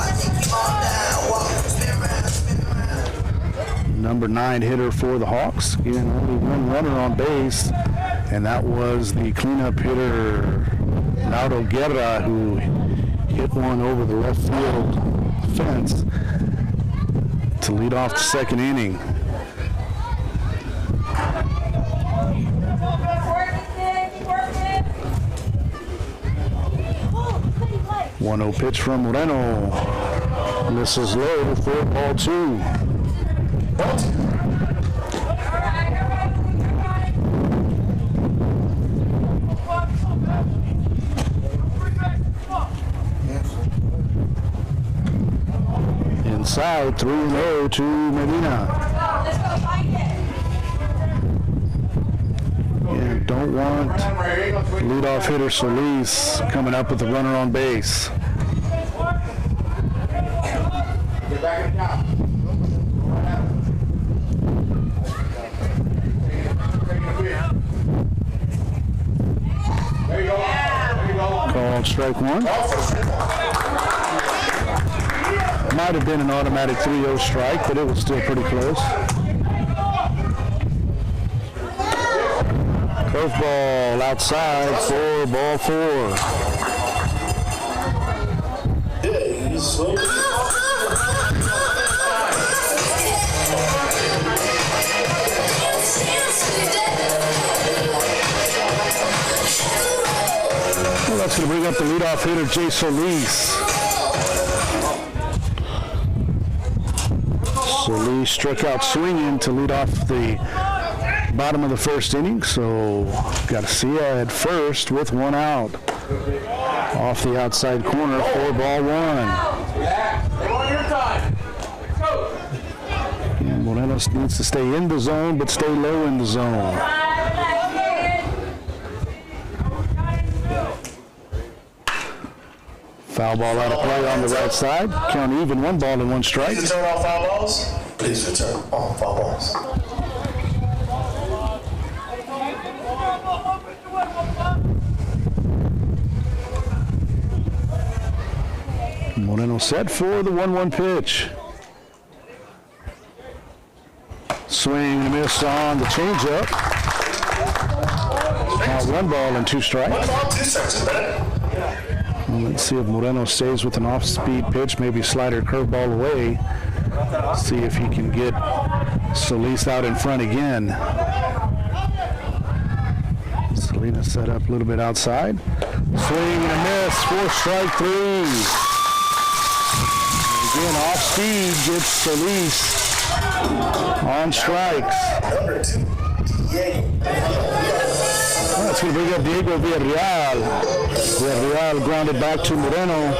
Number 9 hitter for the Hawks. Again, only 1 runner on base, and that was the cleanup hitter, Lauro Guerra, who hit one over the left field fence to lead off the second inning. One 0 pitch from Moreno. Misses low for ball 2. Inside, 3-0 to Medina. And don't want leadoff hitter Solis coming up with the runner on base. Get back in the top. There you go. Called strike 1. Might have been an automatic 3-0 strike, but it was still pretty close. Curveball outside for ball 4. Well, that's going to bring up the leadoff hitter, Jay Solis. Solis struck out swinging to lead off the bottom of the first inning, so Garcia at first with 1 out. Off the outside corner for ball 1. And Moreno needs to stay in the zone, but stay low in the zone. Foul ball out of play on the right side. Count even, 1 ball and 1 strike. Please return all foul balls. Please return all foul balls. Moreno set for the 1-1 pitch. Swing and a miss on the changeup. Now 1 ball and 2 strikes. 1 ball, 2 strikes. Well, let's see if Moreno stays with an off-speed pitch, maybe slider curveball away. See if he can get Solis out in front again. Salinas set up a little bit outside. Swing and a miss for strike 3. Again, off speed gets Solis on strikes. Number 2, Diego. Well, that's going to bring up Diego Villarreal. Villarreal grounded back to Moreno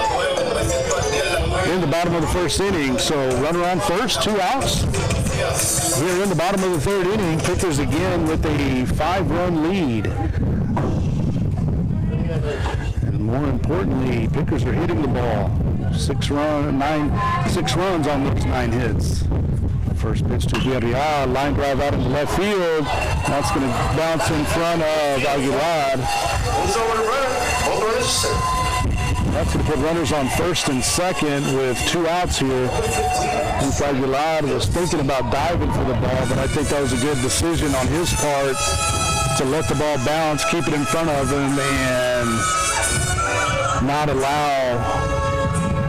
in the bottom of the first inning. So runner on first, 2 outs. Here in the bottom of the third inning, Pickers again with a 5-run lead. And more importantly, Pickers are hitting the ball. 6 runs on those 9 hits. First pitch to Villarreal, line drive out into left field. That's going to bounce in front of Aguilar. Who's over the runner? Both runners set. That's going to put runners on first and second with 2 outs here. I think Aguilar was thinking about diving for the ball, but I think that was a good decision on his part to let the ball bounce, keep it in front of him, and not allow.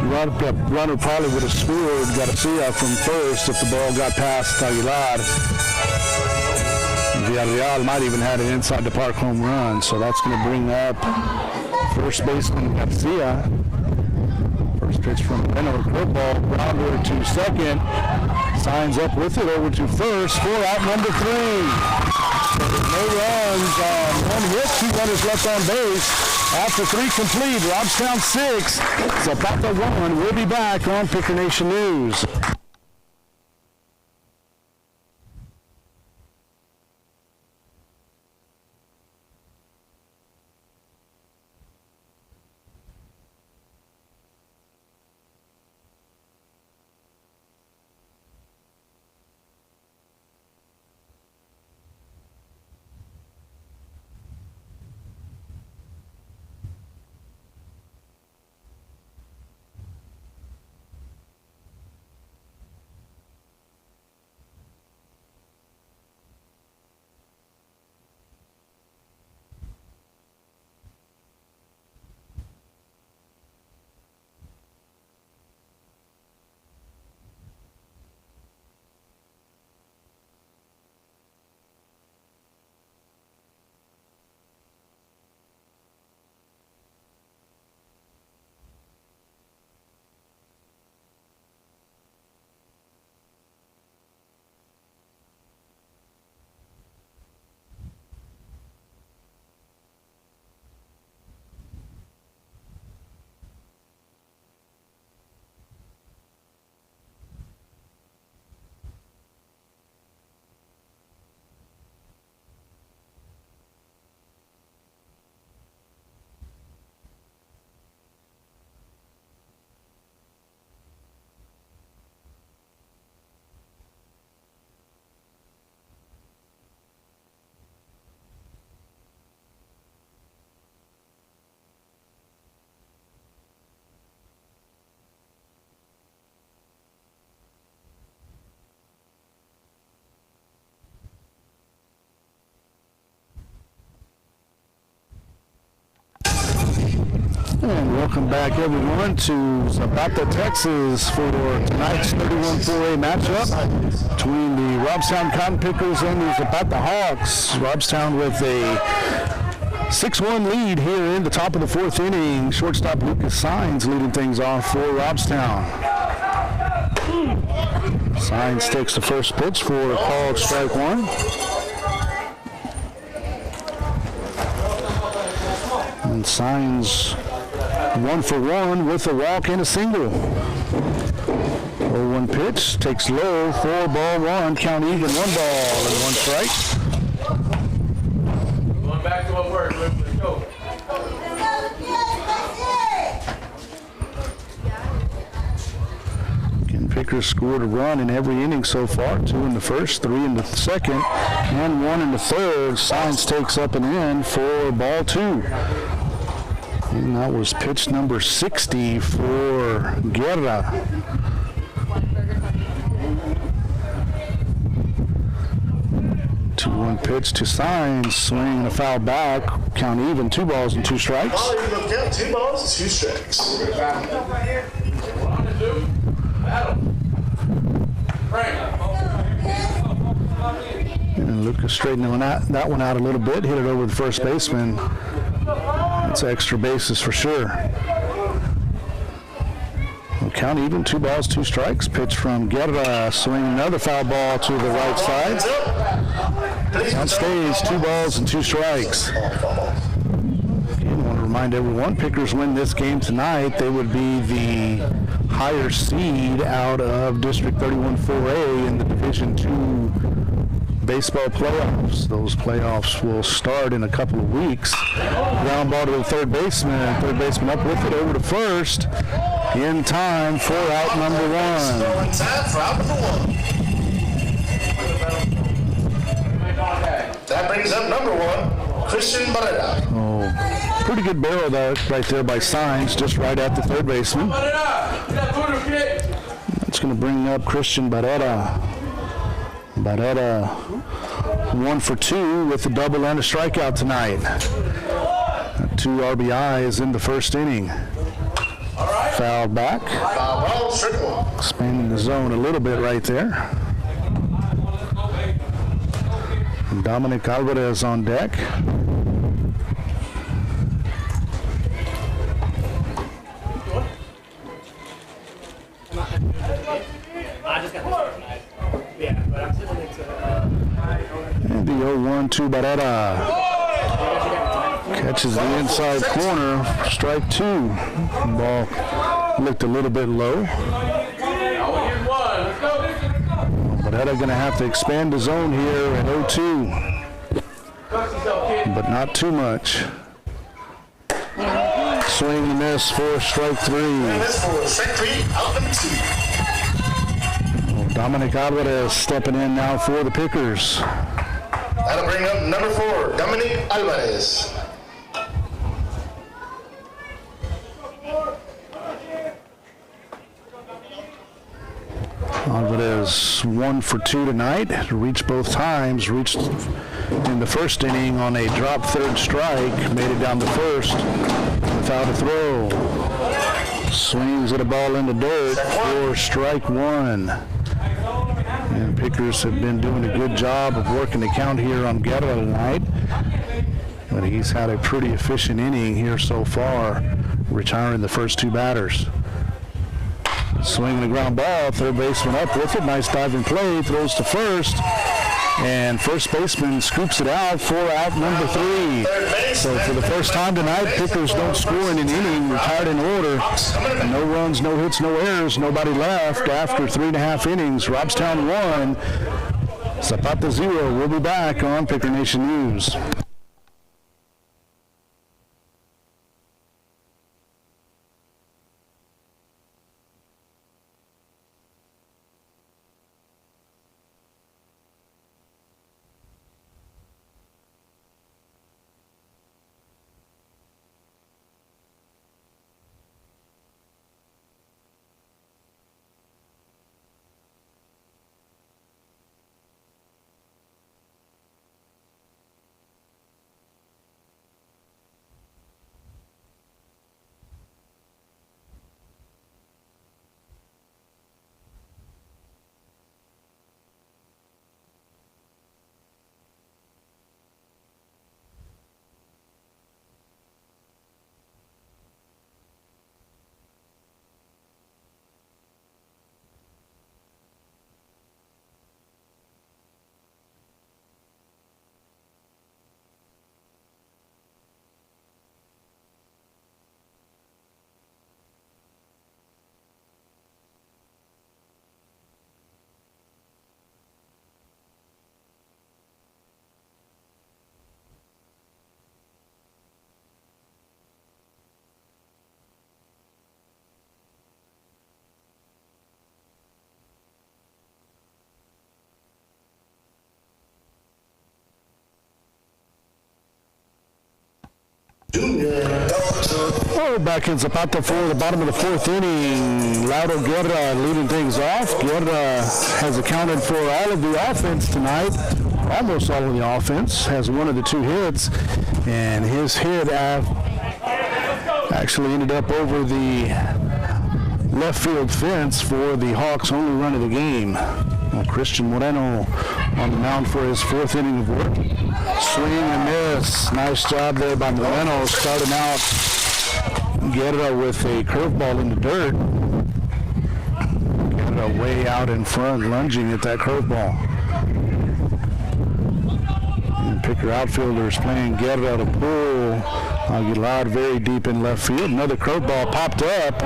Runner probably would have scored Garcia from first if the ball got past Aguilar. Villarreal might even have an inside the park home run, so that's going to bring up first baseman Garcia. First pitch from Leno, curveball, grounder to second. Signs up with it over to first for out number 3. So no runs, 1 hit, 2 runners left on base. After 3 complete, Robstown 6, Zapata 1. We'll be back on Picker Nation News. And welcome back, everyone, to Zapata, Texas for tonight's 31-4A matchup between the Robstown Cotton Pickers and the Zapata Hawks. Robstown with a 6-1 lead here in the top of the 4th inning. Shortstop Lucas Signs leading things off for Robstown. Signs takes the first pitch for a called strike 1. And Signs 1 for 1 with a walk and a single. 0-1 pitch, takes low, 4-1, count even, 1 ball and 1 strike. Going back to what worked. Let's go. Ken Pickers scored a run in every inning so far, 2 in the first, 3 in the second, and 1 in the third. Signs takes up and in for ball 2. And that was pitch number 60 for Guerra. 2-1 pitch to Signs, swing and a foul back, count even, 2 balls and 2 strikes. Count 2 balls and 2 strikes. And Lucas straightening that one out a little bit, hit it over the first baseman. That's extra bases for sure. Well, count even, 2 balls, 2 strikes. Pitch from Guerra, swing another foul ball to the right side. Count stays, 2 balls and 2 strikes. Again, I want to remind everyone, Pickers win this game tonight, they would be the higher seed out of District 31-4A in the Division II baseball playoffs. Those playoffs will start in a couple of weeks. Ground ball to the third baseman up with it over to first in time for out number 1. In time for out number 1. That brings up number 1, Christian Barrera. Oh, pretty good barrel there, right there by Signs, just right at the third baseman. That's going to bring up Christian Barrera. Barrera 1 for 2 with a double and a strikeout tonight. 2 RBIs in the first inning. Fouled back. Expanding the zone a little bit right there. Dominic Alvarez on deck. And the 0-1 Barrera. Catches the inside corner, strike 2. Ball looked a little bit low. Barrera going to have to expand the zone here at 0-2. But not too much. Swing and miss for strike 3. Dominic Alvarez stepping in now for the Pickers. That'll bring up number 4, Dominic Alvarez. Alvarez 1 for 2 tonight. Reached both times. Reached in the first inning on a drop third strike. Made it down the first without a throw. Swings at a ball in the dirt for strike 1. And Pickers have been doing a good job of working the count here on Guerra tonight. But he's had a pretty efficient inning here so far, retiring the first 2 batters. Swinging the ground ball, third baseman up with it. Nice diving play, throws to first. And first baseman scoops it out for out number 3. So for the first time tonight, Pickers don't score in an inning, retired in order. No runs, no hits, no errors, nobody left after 3.5 innings. Robstown 1, Zapata 0. We'll be back on Picker Nation News. Oh, back in Zapata for the bottom of the 4th inning. Lauro Guerra leading things off. Guerra has accounted for all of the offense tonight, almost all of the offense. Has one of the 2 hits, and his hit actually ended up over the left field fence for the Hawks' only run of the game. Well, Christian Moreno on the mound for his 4th inning of work. Swing and miss. Nice job there by Moreno, starting out Guerra with a curveball in the dirt. Guerra way out in front, lunging at that curveball. And Picker outfielders playing Guerra to pull. Aguilar very deep in left field. Another curveball popped up.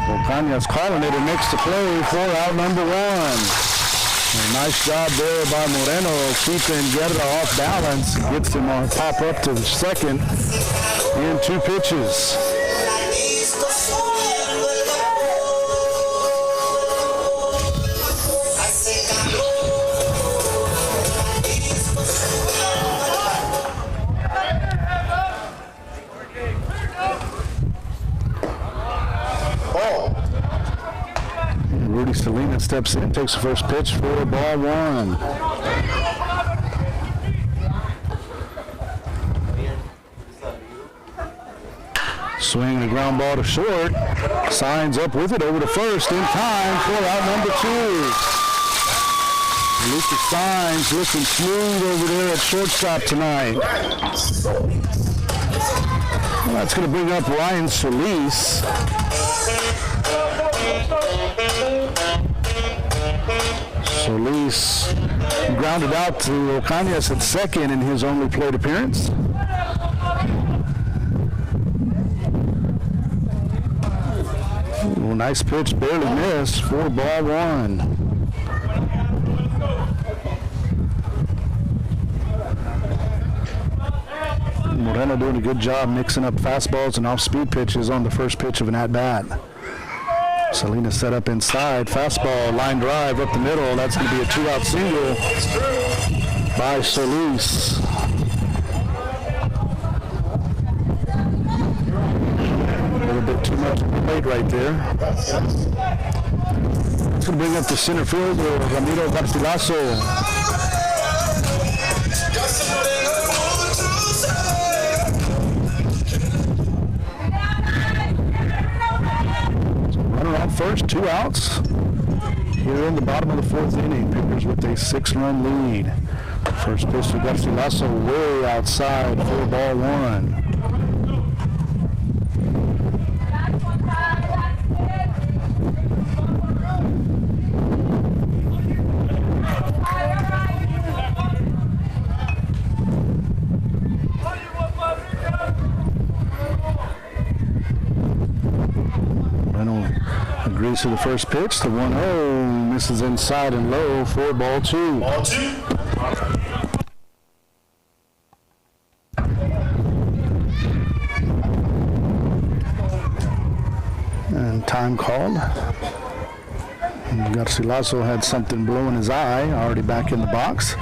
Ocaña's calling it and makes the play for out number 1. A nice job there by Moreno, keeping Guerra off balance. Gets him on pop up to the second in 2 pitches. steps in, takes the first pitch for ball one. Swing and a ground ball to short. Signs up with it over to first in time for out number 2. Lucas Signs looking smooth over there at shortstop tonight. Well, that's going to bring up Ryan Solis. Solis grounded out to Ocañas at second in his only plate appearance. Ooh, nice pitch, barely missed for ball one. Moreno doing a good job mixing up fastballs and off-speed pitches on the first pitch of an at-bat. Salinas set up inside, fastball, line drive up the middle. That's going to be a 2-out single by Solis. A little bit too much on the plate right there. It's going to bring up the center fielder, Ramiro Garcilaso. First, 2 outs here in the bottom of the 4th inning. Pickers with a 6-run lead. First pitch to Garcilaso way outside for ball one. Agrees to the first pitch. The 1-0 misses inside and low for ball 2. Ball 2. And time called. And Garcilaso had something blow in his eye, already back in the box.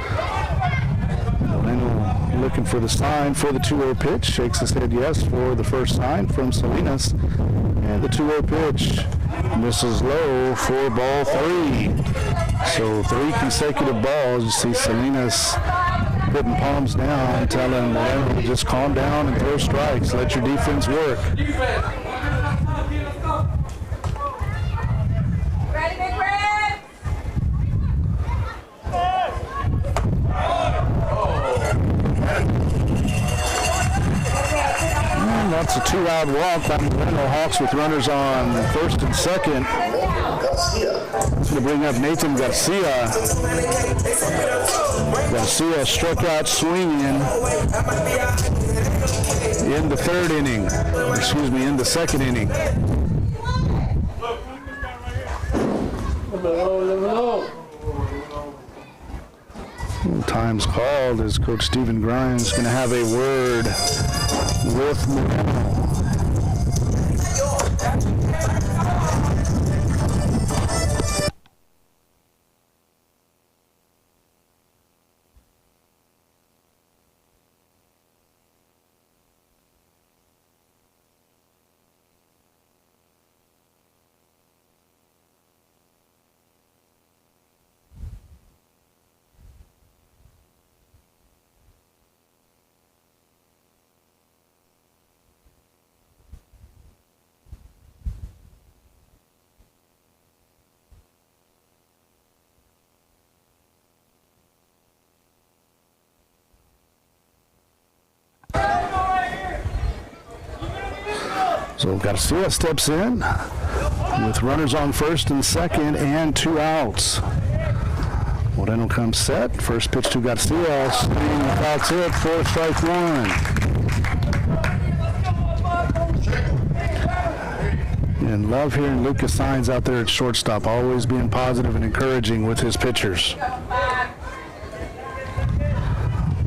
Moreno looking for the sign for the 2-0 pitch. Shakes his head yes for the first sign from Salinas. And the 2-0 pitch misses low for ball 3. So 3 consecutive balls. You see Salinas putting palms down, telling Moreno to just calm down and throw strikes. Let your defense work. Ready, Big Red? That's a 2-out walk by the Moreno Hawks with runners on first and second. It's going to bring up Nathan Garcia. Garcia struck out swinging in the 3rd inning. Excuse me, in the 2nd inning. Time's called as Coach Stephen Grimes going to have a word with Moreno. So Garcia steps in with runners on first and second and 2 outs. Moreno comes set. First pitch to Garcia. Swing without it for strike 1. And love hearing Lucas Signs out there at shortstop, always being positive and encouraging with his pitchers.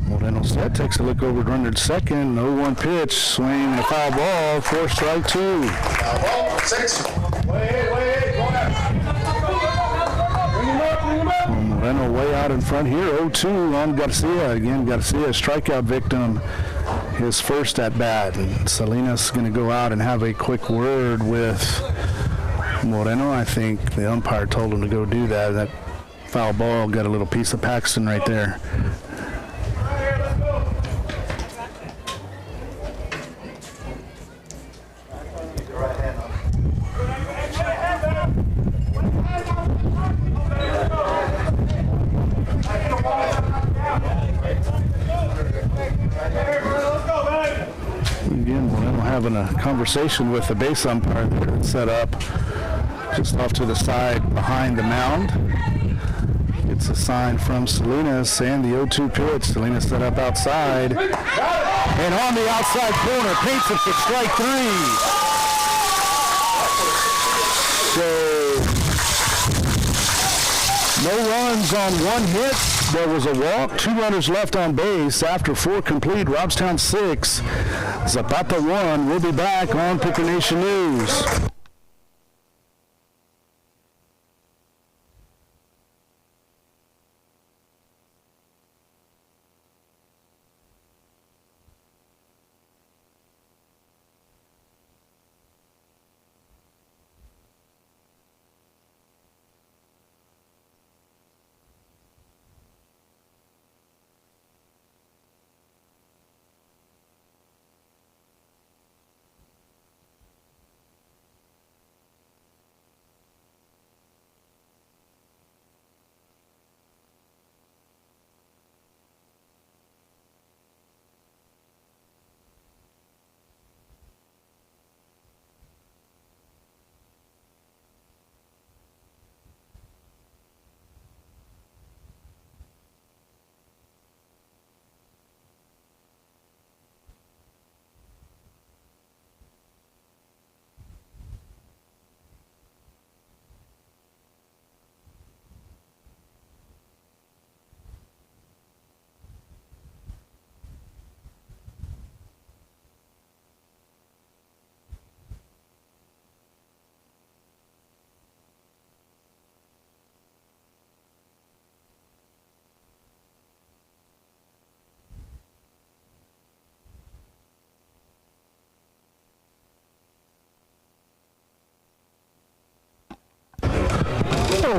Moreno set, takes a look over at runner at second. 0-1 pitch, swing and a foul ball for strike 2. Foul ball, 6. Moreno way out in front here, 0-2 on Garcia. Again, Garcia, strikeout victim, his first at bat. And Salinas is going to go out and have a quick word with Moreno. I think the umpire told him to go do that. That foul ball got a little piece of Paxton right there. Again, Moreno having a conversation with the base umpire there that's set up just off to the side behind the mound. It's a sign from Salinas and the 0-2 pitch. Salinas set up outside. And on the outside corner, paints it for strike 3. So, no runs on 1 hit. There was a walk, 2 runners left on base after 4 complete. Robstown 6, Zapata 1. We'll be back on Picker Nation News.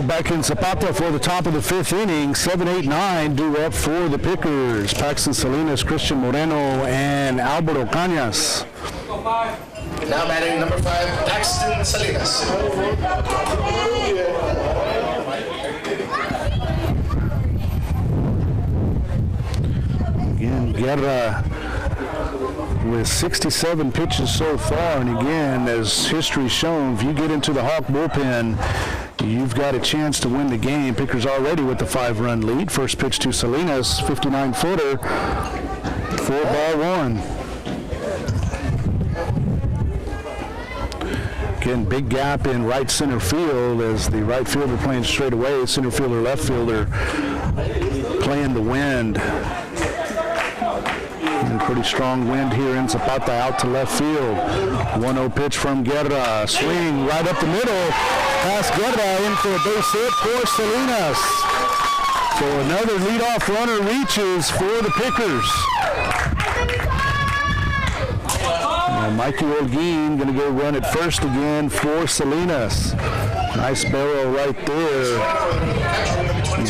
Back in Zapata for the top of the 5th inning. 7, 8, 9 due up for the Pickers. Paxton Salinas, Christian Moreno, and Alvaro Cañas. Now batting number 5, Paxton Salinas. Again, Guerra with 67 pitches so far. And again, as history's shown, if you get into the Hawk bullpen, you've got a chance to win the game. Pickers already with the 5-run lead. First pitch to Salinas, 59-footer, 4-1. Again, big gap in right center field as the right fielder playing straight away, center fielder, left fielder playing the wind. And pretty strong wind here in Zapata out to left field. 1-0 pitch from Guerra. Swing right up the middle. Past Guerra in for a base hit for Salinas. So another leadoff runner reaches for the Pickers. And Mikey Olguin going to go run at first again for Salinas. Nice barrel right there.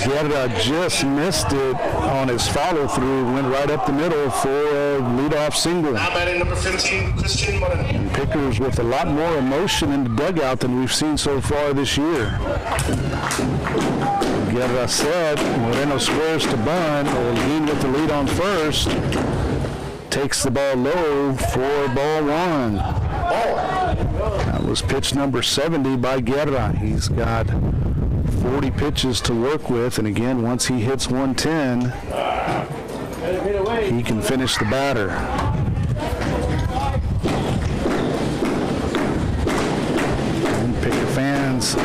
Guerra just missed it on his follow-through. Went right up the middle for a leadoff single. Now batting number 15, Christian Moreno. And Pickers with a lot more emotion in the dugout than we've seen so far this year. Guerra set. Moreno squares to bunt. Olguin with the lead on first. Takes the ball low for ball 1. That was pitch number 70 by Guerra. He's got 40 pitches to work with, and again, once he hits 110, he can finish the batter. And Picker fans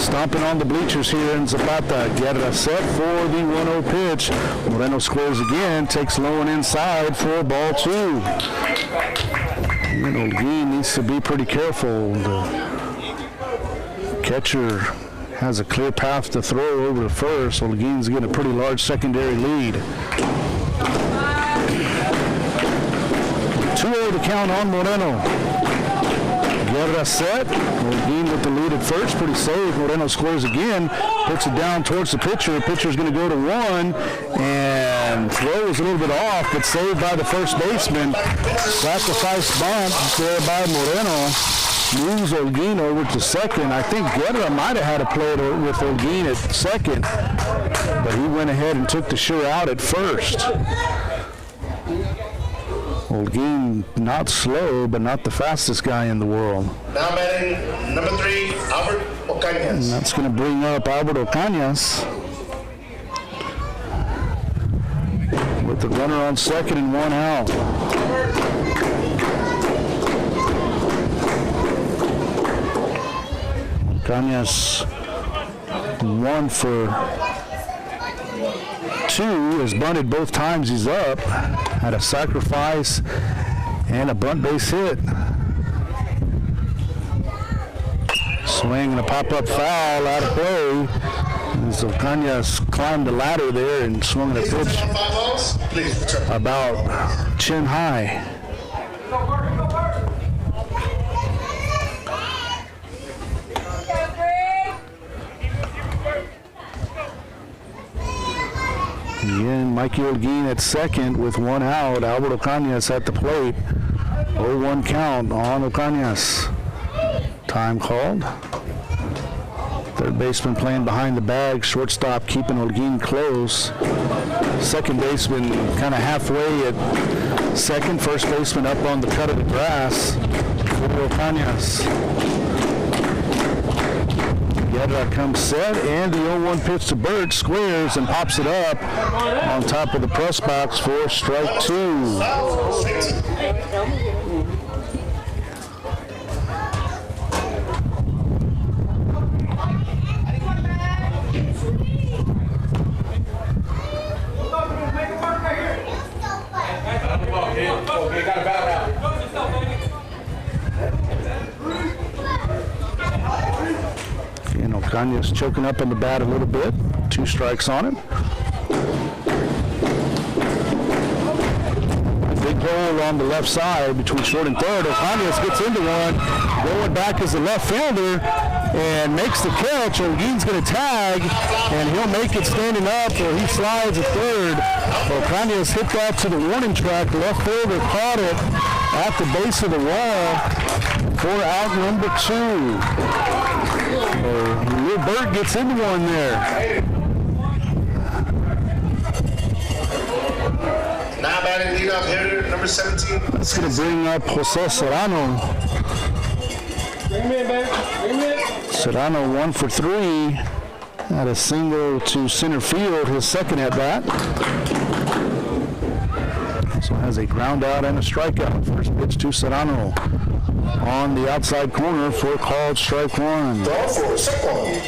stomping on the bleachers here in Zapata. Guerra set for the 1-0 pitch. Moreno squares again, takes low and inside for ball 2. And Olguin needs to be pretty careful. The catcher has a clear path to throw over to first. Olguin's getting a pretty large secondary lead. 2-0 the count on Moreno. Guerra set. Holguin with the lead at first. Pretty safe. Moreno scores again. Puts it down towards the pitcher. The pitcher's going to go to one and throws a little bit off, but saved by the first baseman. Sacrifice bunt there by Moreno. Moves Holguin over to second. I think Guerra might have had a play with Holguin at second, but he went ahead and took the sure out at first. Holguin not slow, but not the fastest guy in the world. Now batting number 3, Albert Ocañas. And that's going to bring up Albert Ocañas with the runner on second and one out. Ocañas 1 for 2, has bunted both times he's up. Had a sacrifice and a bunt base hit. Swing and a pop-up foul out of play. As Ocañas climbed the ladder there and swung a pitch about chin high. Again, Mikey Holguin at second with one out. Albert Ocañas at the plate. 0-1 count on Ocañas. Time called. Third baseman playing behind the bag. Shortstop keeping Holguin close. Second baseman kind of halfway at second. First baseman up on the cut of the grass for Ocañas. Guerra comes set, and the 0-1 pitch to Burt squares and pops it up on top of the press box for strike 2. Okay, got a bat out. And Ocañas choking up on the bat a little bit. 2 strikes on him. A big hole on the left side between short and third. Ocañas gets into one. Going back as the left fielder and makes the catch. Holguin's going to tag, and he'll make it standing up, or he slides at third. Ocañas hit that to the warning track. The left fielder caught it at the base of the wall for out number 2. Lil Burt gets into one there. Now batting leadoff hitter number 17. That's going to bring up Jose Serrano. Serrano 1 for 3. Had a single to center field, his second at bat. So has a ground out and a strikeout. First pitch to Serrano on the outside corner for called strike 1. Draw for strike 1.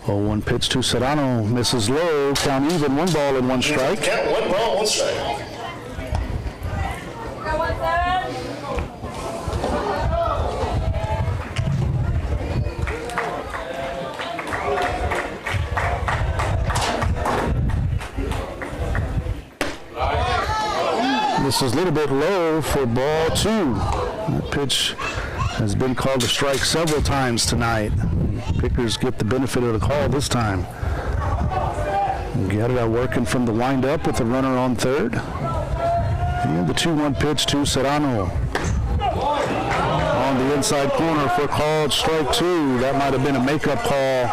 0-1 pitch to Serrano, misses low, count even, 1 ball and 1 strike. Count 1 ball, 1 strike. Go 1-7. This is a little bit low for ball 2. That pitch has been called a strike several times tonight. Pickers get the benefit of the call this time. Guerra working from the windup with the runner on third. And the 2-1 pitch to Serrano. On the inside corner for called strike 2. That might have been a makeup call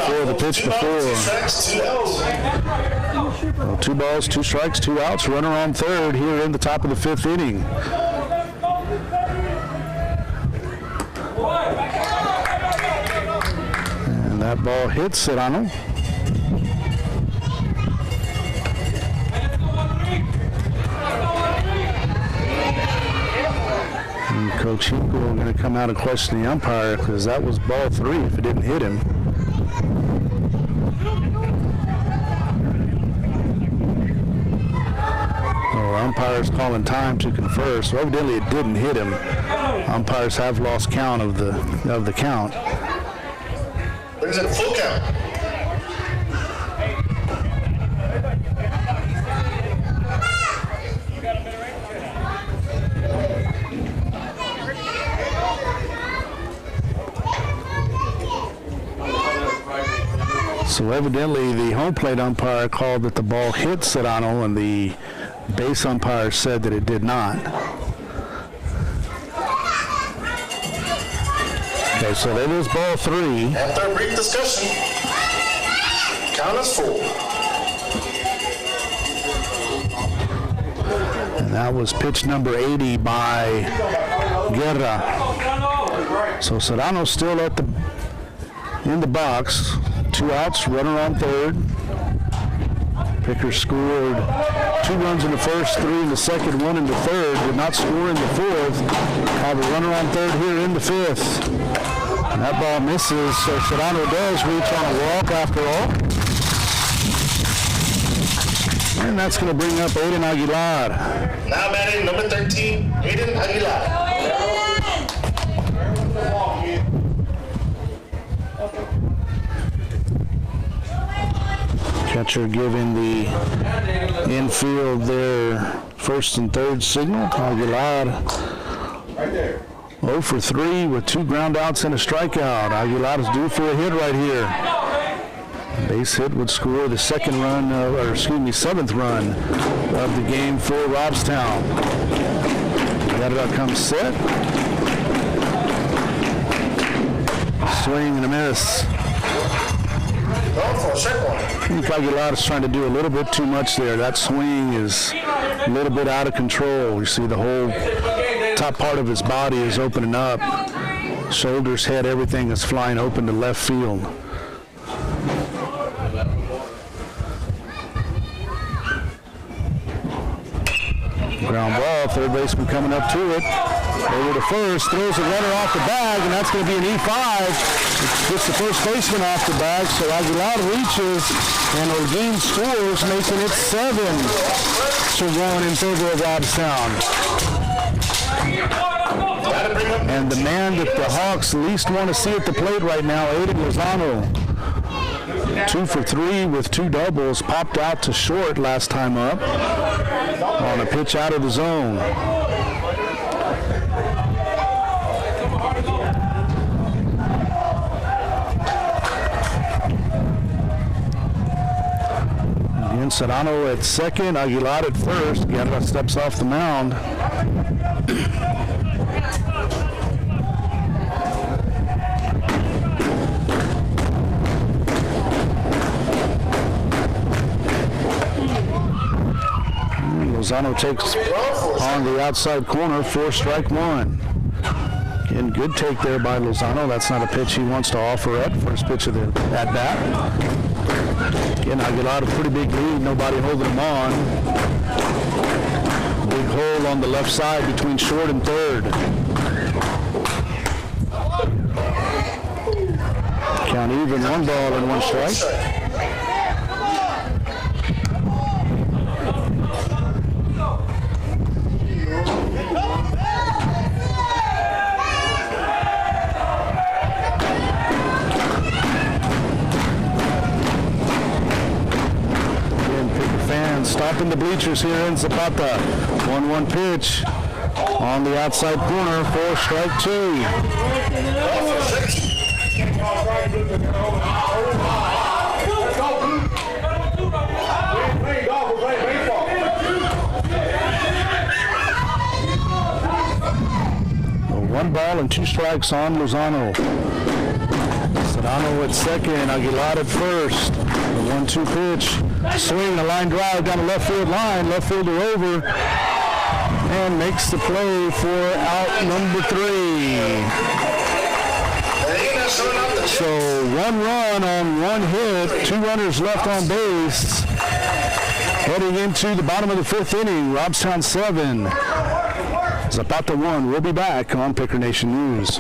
for the pitch before. 2 balls, 2 strikes, 2 outs. Runner on third here in the top of the 5th inning. And that ball hits Serrano. And Coach Hinkle going to come out and question the umpire because that was ball 3 if it didn't hit him. Umpires calling time to confer, so evidently it didn't hit him. Umpires have lost count of the count. Brings it a full count. So evidently the home plate umpire called that the ball hit Serrano, and the base umpire said that it did not. Okay, so that is ball 3. After a brief discussion, count is full. And that was pitch number 80 by Guerra. So Serrano still in the box. 2 outs, runner on third. Pickers scored 2 runs in the first, 3 in the second, 1 in the third. Did not score in the fourth. Have a runner on third here in the fifth. And that ball misses, so Serrano does reach on a walk after all. And that's going to bring up Aiden Aguilar. Now batting number 13, Aiden Aguilar. Catcher giving the infield their first and third signal. Aguilar 0 for 3 with 2 ground outs and a strikeout. Aguilar is due for a hit right here. Base hit would score the seventh run of the game for Robstown. Guerra comes set. Swing and a miss. I think Aguilar is trying to do a little bit too much there. That swing is a little bit out of control. You see the whole top part of his body is opening up. Shoulders, head, everything is flying open to left field. Ground ball, third baseman coming up to it. Over to first, throws a runner off the bag, and that's going to be an E5. It gets the first baseman off the bag, so Aguilar reaches, and Holguin scores, making it 7-1 in favor of Robstown. And the man that the Hawks least want to see at the plate right now, Aiden Lozano. 2 for 3 with 2 doubles, popped out to short last time up on a pitch out of the zone. Again, Serrano at second, Aguilar at first. Guerra steps off the mound. Lozano takes on the outside corner for strike 1. Again, good take there by Lozano. That's not a pitch he wants to offer up. First pitch of the at-bat. Again, Aguilar a pretty big lead. Nobody holding him on. Big hole on the left side between short and third. Count even, 1 ball and 1 strike. Stopping the bleachers here in Zapata. 1-1 pitch on the outside corner for strike 2. One ball and 2 strikes on Lozano. Serrano at second, Aguilar at first. The 1-2 pitch. Swing, a line drive down the left field line. Left fielder over and makes the play for out number 3. So 1 run on 1 hit, 2 runners left on base. Heading into the bottom of the 5th inning, Robstown 7, Zapata 1. We'll be back on Picker Nation News.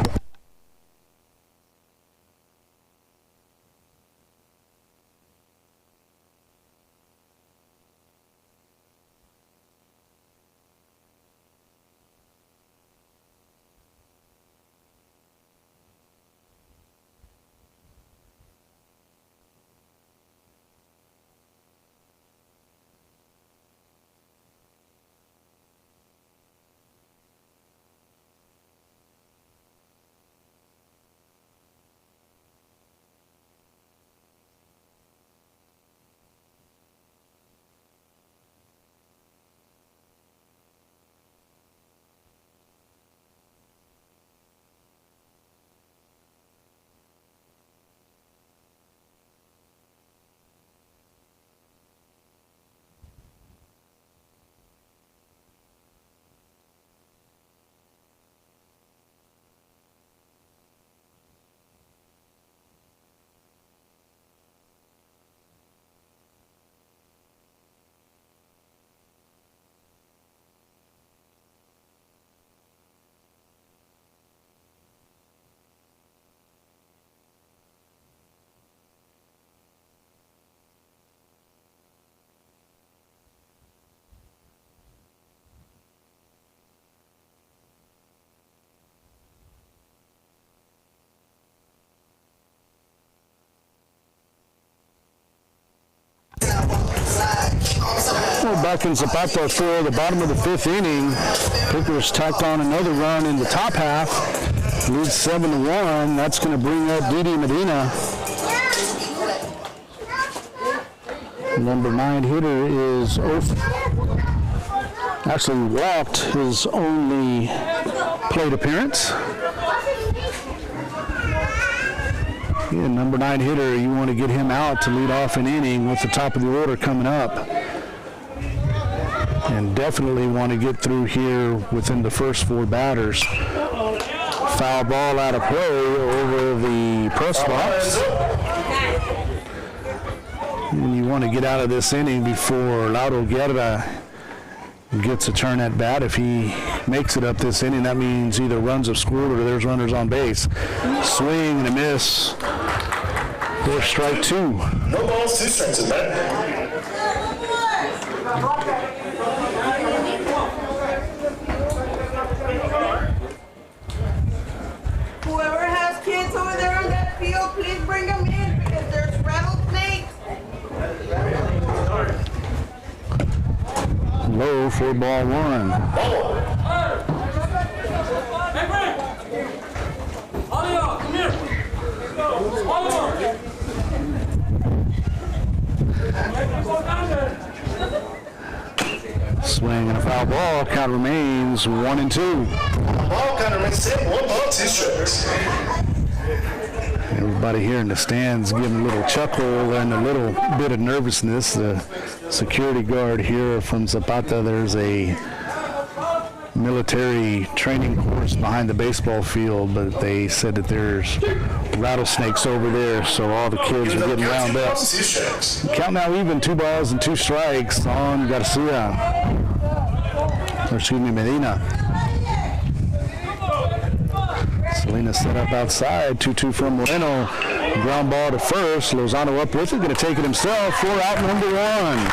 back in Zapata for the bottom of the 5th inning. Pickers tacked on another run in the top half. Leads 7-1. That's going to bring up Didi Medina. Number 9 hitter is actually walked his only plate appearance. Yeah, number 9 hitter, you want to get him out to lead off an inning with the top of the order coming up. And definitely want to get through here within the first 4 batters. Foul ball out of play over the press box. And you want to get out of this inning before Lauro Guerra gets a turn at bat. If he makes it up this inning, that means either runs have scored or there's runners on base. Swing and a miss. For strike 2. No balls, 2 strikes in that. Whoever has kids over there on that field, please bring them in because there's rattlesnakes. Low for ball 1. Swing and a foul ball. Count remains 1-2. Ball count remains 1 ball, 2 strikes. Everybody here in the stands giving a little chuckle and a little bit of nervousness. The security guard here from Zapata, there's a military training course behind the baseball field, but they said that there's rattlesnakes over there, so all the kids are getting wound up. Count now even, 2 balls and 2 strikes on Garcia. Or excuse me, Medina. Salinas set up outside, 2-2 from Moreno. Ground ball to first. Lozano up with it, going to take it himself for out number 1.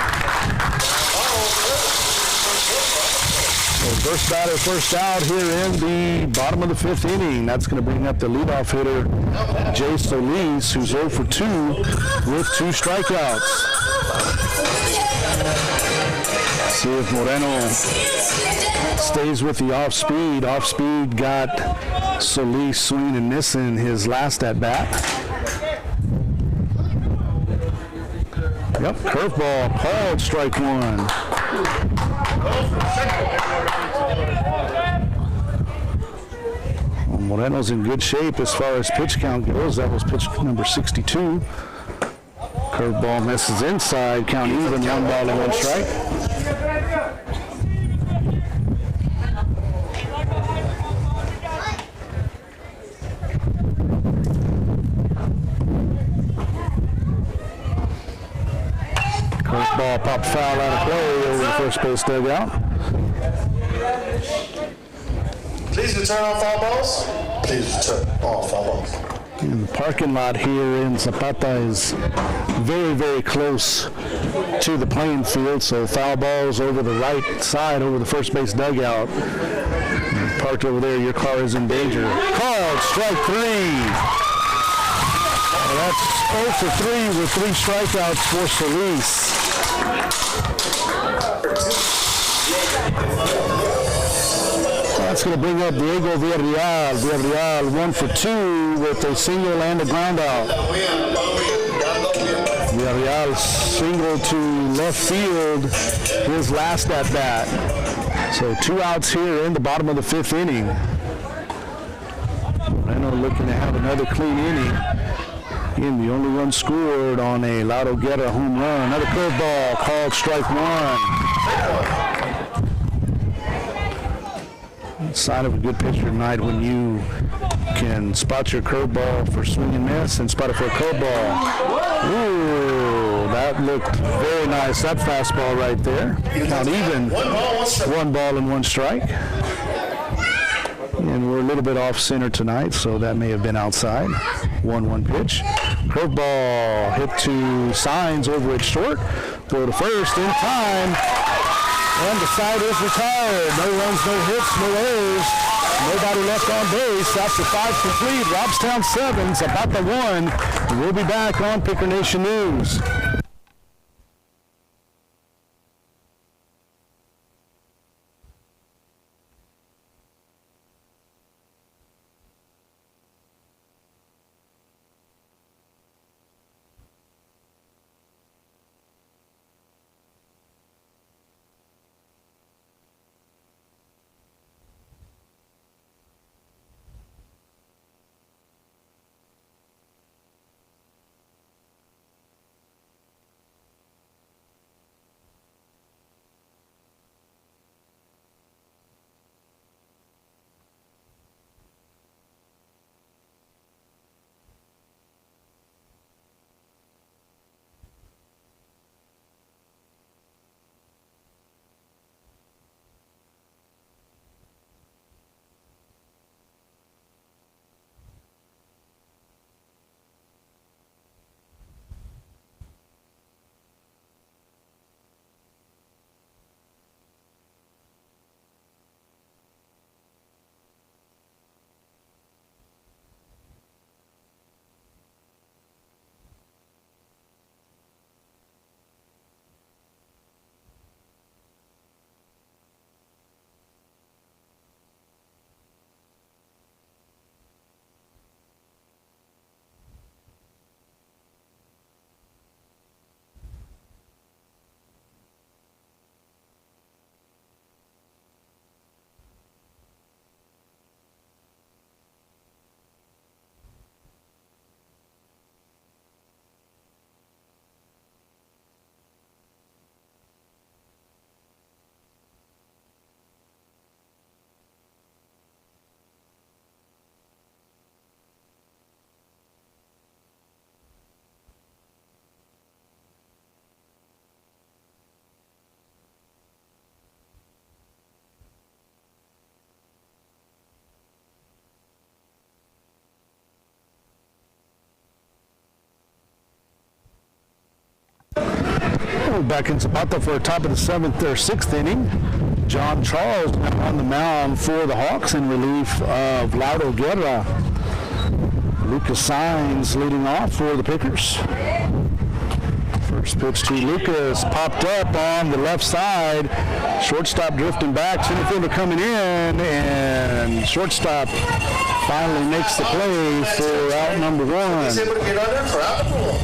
So first batter, first out here in the bottom of the 5th inning. That's going to bring up the leadoff hitter, Jay Solis, who's 0 for 2 with 2 strikeouts. See if Moreno stays with the off speed. Off speed got Solis swinging and missing his last at bat. Yep, curveball, called strike 1. Well, Moreno's in good shape as far as pitch count goes. That was pitch number 62. Curveball misses inside, count even, 1 ball and 1 strike. Curveball popped foul out of play over the first base dugout. Please return all foul balls. Please return all foul balls. And the parking lot here in Zapata is very, very close to the playing field, so foul balls over the right side, over the first base dugout. And parked over there, your car is in danger. Called strike 3. Well, that's 0 for 3 with 3 strikeouts for Solis. That's going to bring up Diego Villarreal. Villarreal 1 for 2 with a single and a ground out. Villarreal single to left field, his last at bat. So 2 outs here in the bottom of the 5th inning. Moreno looking to have another clean inning. Again, the only run scored on a Lauro Guerra home run. Another curveball called strike 1. Sign of a good pitcher tonight when you can spot your curveball for swing and miss and spot it for a curveball. Ooh, that looked very nice. That fastball right there. Count even. 1 ball and 1 strike. And we're a little bit off center tonight, so that may have been outside. 1-1 pitch. Curveball hit to Signs over at short. Go to first in time. And the side is retired. No runs, no hits, no errors. Nobody left on base. After 5 complete, Robstown 7, Zapata 1. We'll be back on Picker Nation News. back in Zapata for a top of the sixth inning. John Charles now on the mound for the Hawks in relief of Lauro Guerra. Lucas Saenz leading off for the Pickers. First pitch to Lucas, popped up on the left side. Shortstop drifting back, center fielder coming in, and shortstop finally makes the play for out number one. He's able to get under for out number one.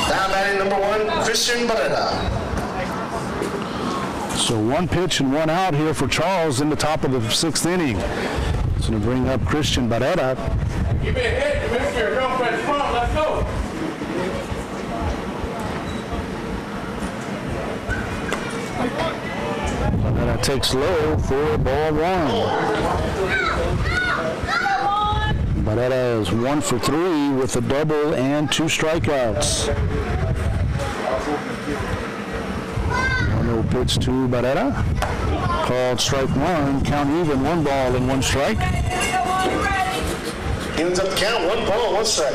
Now batting number one, Christian Barrera. So one pitch and one out here for Charles in the top of the sixth inning. It's going to bring up Christian Barrera. Give me a hit, Mr. Your girlfriend's phone. Let's go. Barrera takes low for ball one. Barrera is 1 for 3 with a double and 2 strikeouts. 1-0 pitch to Barrera. Called strike one. Count even, 1 ball and 1 strike. Evens up the count, 1 ball, 1 strike.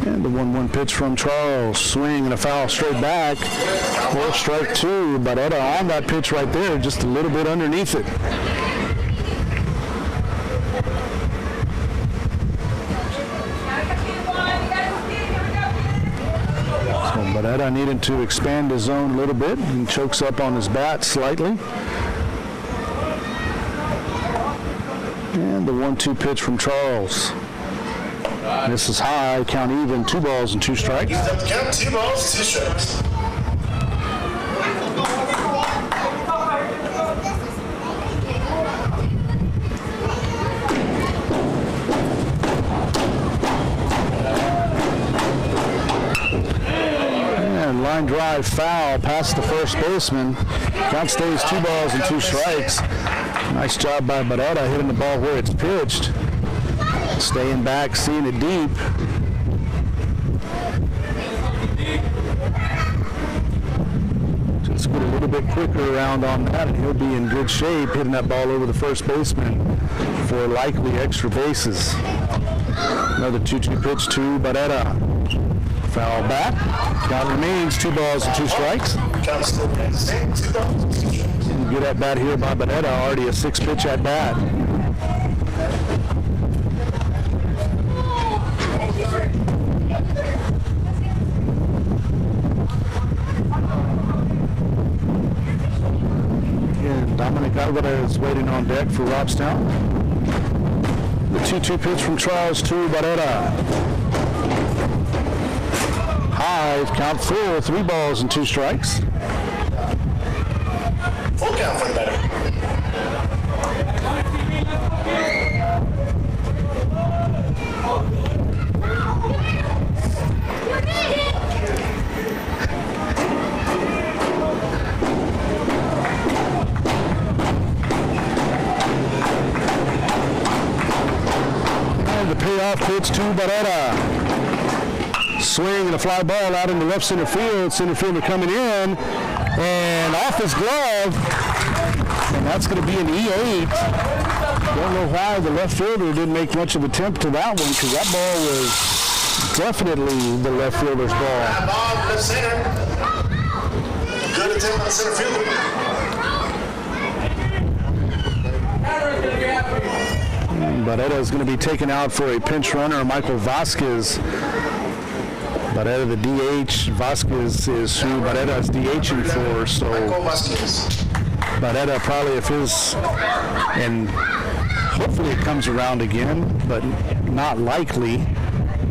And the 1-1 pitch from Charles. Swing and a foul straight back. For strike 2. Barrera on that pitch right there, just a little bit underneath it. Barrera needing to expand his zone a little bit and chokes up on his bat slightly. And the 1-2 pitch from Charles. This is high, count even, 2 balls and 2 strikes. He's up the count, 2 balls, 2 strikes. Line drive foul past the first baseman. Count stays 2 balls and 2 strikes. Nice job by Barrera hitting the ball where it's pitched. Staying back, seeing it deep. Just get a little bit quicker around on that and he'll be in good shape hitting that ball over the first baseman for likely extra bases. Another 2-2 pitch to Barrera. Foul back. Count remains 2 balls and 2 strikes. Count still the same, 2 balls, 2 strikes. Good at bat here by Barrera, already a 6-pitch at bat. Again, Dominic Alvarez is waiting on deck for Robstown. The 2-2 pitch from Charles to Barrera. High, count full, 3 balls and 2 strikes. Full count for the batter. And the payoff pitch to Barrera. Swing and a fly ball out into left center field. Center fielder coming in and off his glove. And that's going to be an E8. Don't know why the left fielder didn't make much of an attempt to that one because that ball was definitely the left fielder's ball. That ball, left center. Good attempt on the center fielder. Barrera is going to be taken out for a pinch runner, Michael Vasquez. Barrera, the DH, Vasquez is who Barrera is DHing for, so Barrera probably if his, and hopefully it comes around again, but not likely.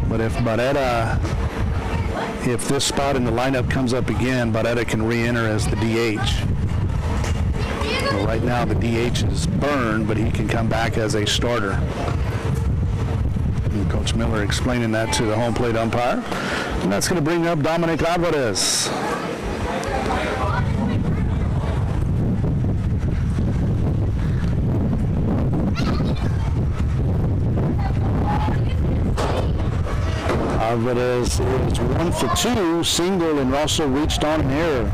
But if Barrera, if this spot in the lineup comes up again, Barrera can re-enter as the DH. Well, right now the DH is burned, but he can come back as a starter. And Coach Miller explaining that to the home plate umpire. And that's going to bring up Dominic Alvarez. Alvarez is 1 for 2, single, and also reached on an error.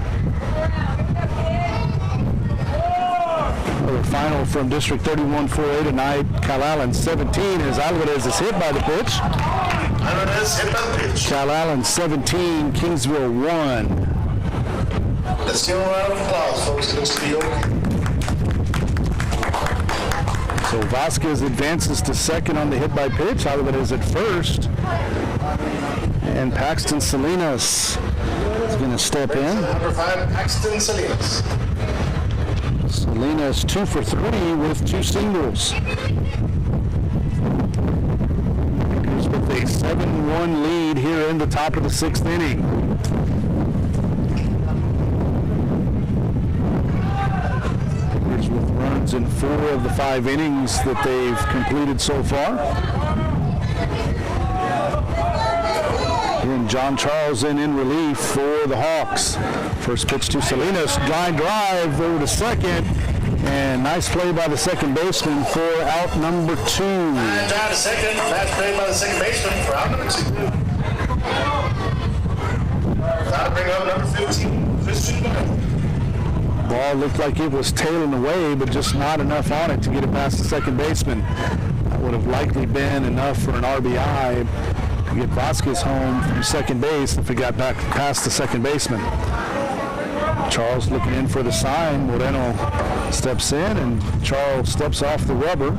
Another final from District 31 4A tonight. Cal Allen 17 as Alvarez is hit by the pitch. Alvarez hit by the pitch. Cal Allen 17, Kingsville 1. Let's give him a round of applause, folks. It looks to be okay. So Vasquez advances to second on the hit by pitch. Alvarez at first. And Paxton Salinas is going to step in. Number 5, Paxton Salinas. Salinas 2 for 3 with 2 singles. He's with a 7-1 lead here in the top of the 6th inning. Here's with runs in 4 of the 5 innings that they've completed so far. And John Charles in relief for the Hawks. First pitch to Salinas, line drive over to second, and nice play by the second baseman for out number 2. Line drive to second, nice play by the second baseman for out number 2. That'll bring up number 15, Christian Bell. Ball looked like it was tailing away, but just not enough on it to get it past the second baseman. That would have likely been enough for an RBI. To get Vasquez home from second base if he got back past the second baseman. Charles looking in for the sign. Moreno steps in, and Charles steps off the rubber.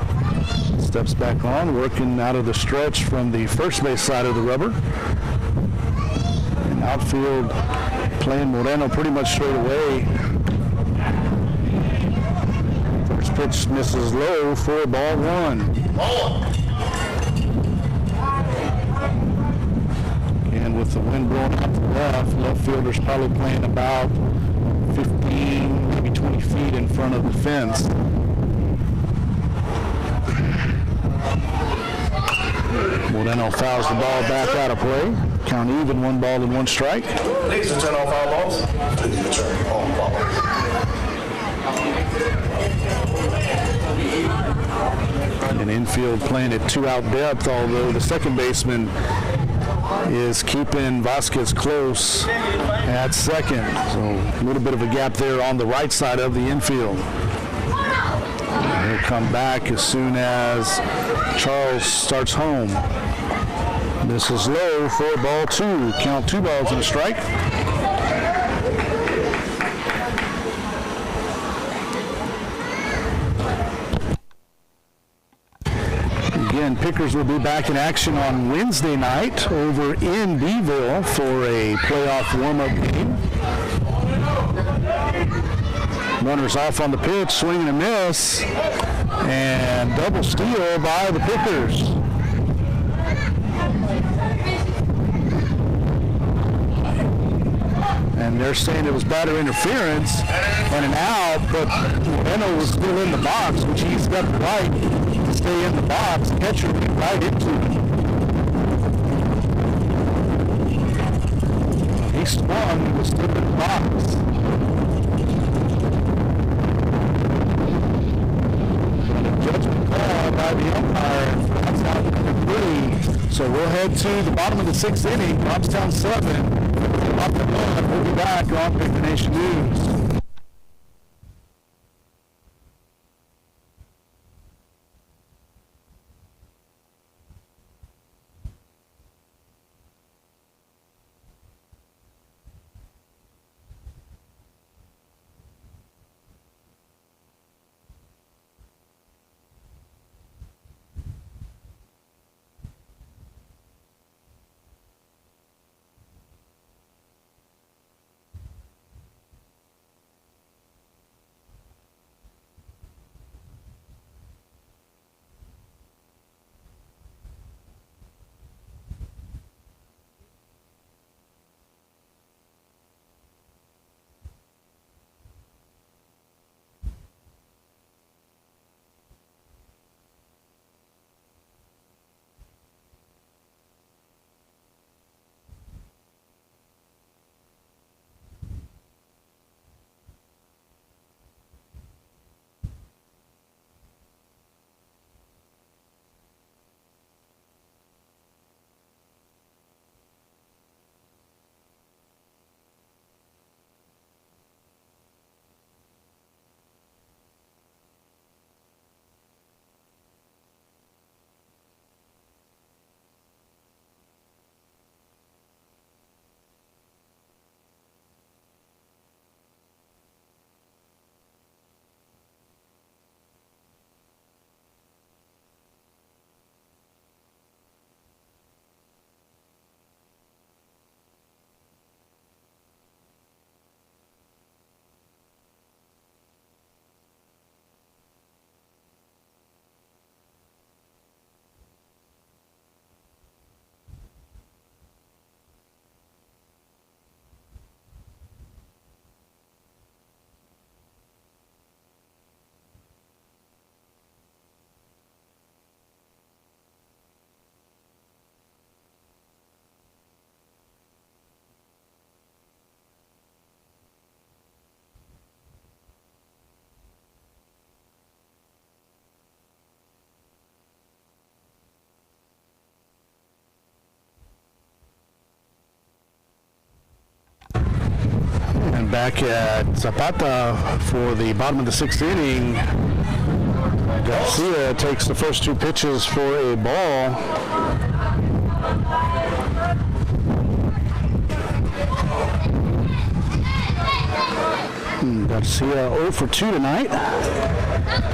Steps back on, working out of the stretch from the first base side of the rubber. And outfield playing Moreno pretty much straight away. First pitch misses low for ball 1. And with the wind blowing out to the left fielder's probably playing about 15, maybe 20 feet in front of the fence. Moreno fouls the ball back out of play. Count even, 1 ball and 1 strike. Please return all foul balls. Please return all foul balls. An infield playing at 2 out depth, although the second baseman is keeping Vasquez close at second. So a little bit of a gap there on the right side of the infield. And he'll come back as soon as Charles starts home. This is low for ball 2. Count 2 balls and a strike. Again, Pickers will be back in action on Wednesday night over in Beeville for a playoff warm-up game. Runners off on the pitch, swing and a miss, and double steal by the Pickers. And they're saying it was batter interference and an out, but Moreno was still in the box, which he's got the right to stay in the box. Catcher went right into it. He swung, he was still in the box. And a judgment call by the umpire, and that's out number 3. So we'll head to the bottom of the 6th inning, Robstown 7. We'll be back on Big the Nation News. back at Zapata for the bottom of the 6th inning. Garcia takes the first 2 pitches for a ball. Garcia 0 for 2 tonight.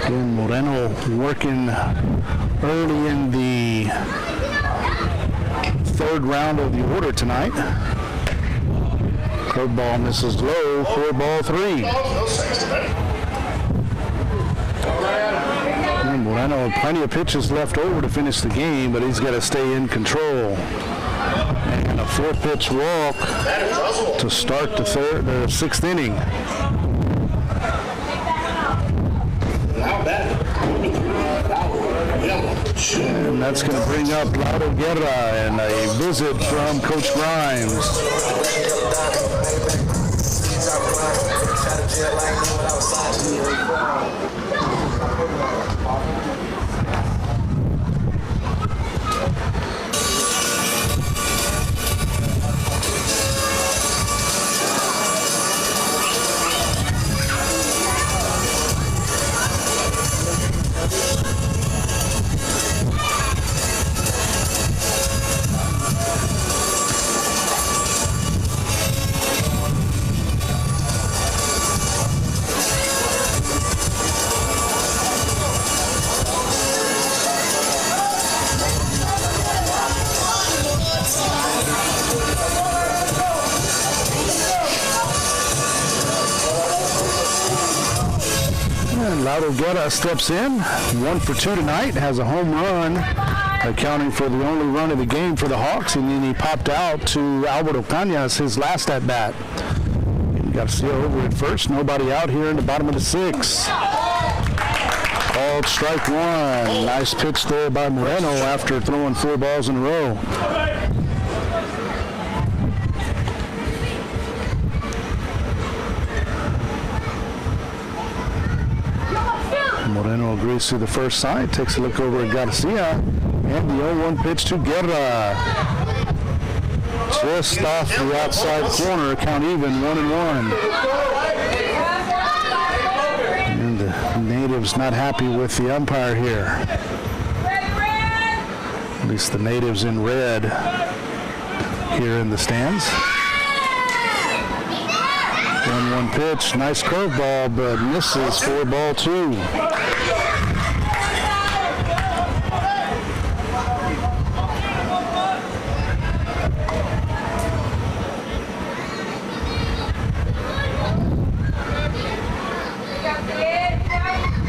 Again, Moreno working early in the 3rd round of the order tonight. Curveball misses low for ball 3. And Moreno had plenty of pitches left over to finish the game, but he's got to stay in control. And a 4-pitch walk to start the 6th inning. And that's going to bring up Lauro Guerra and a visit from Coach Grimes. Lauro Guerra steps in, 1 for 2 tonight, has a home run, accounting for the only run of the game for the Hawks, and then he popped out to Alberto Cañas, his last at-bat. Garcia over at first, nobody out here in the bottom of the 6th. Called strike 1. Nice pitch there by Moreno after throwing 4 balls in a row. Moreno agrees to the first side, takes a look over at Garcia, and the 0-1 pitch to Guerra. Just off the outside corner, count even, 1-1. And the natives not happy with the umpire here. At least the natives in red here in the stands. 1-1 pitch, nice curveball, but misses for ball 2.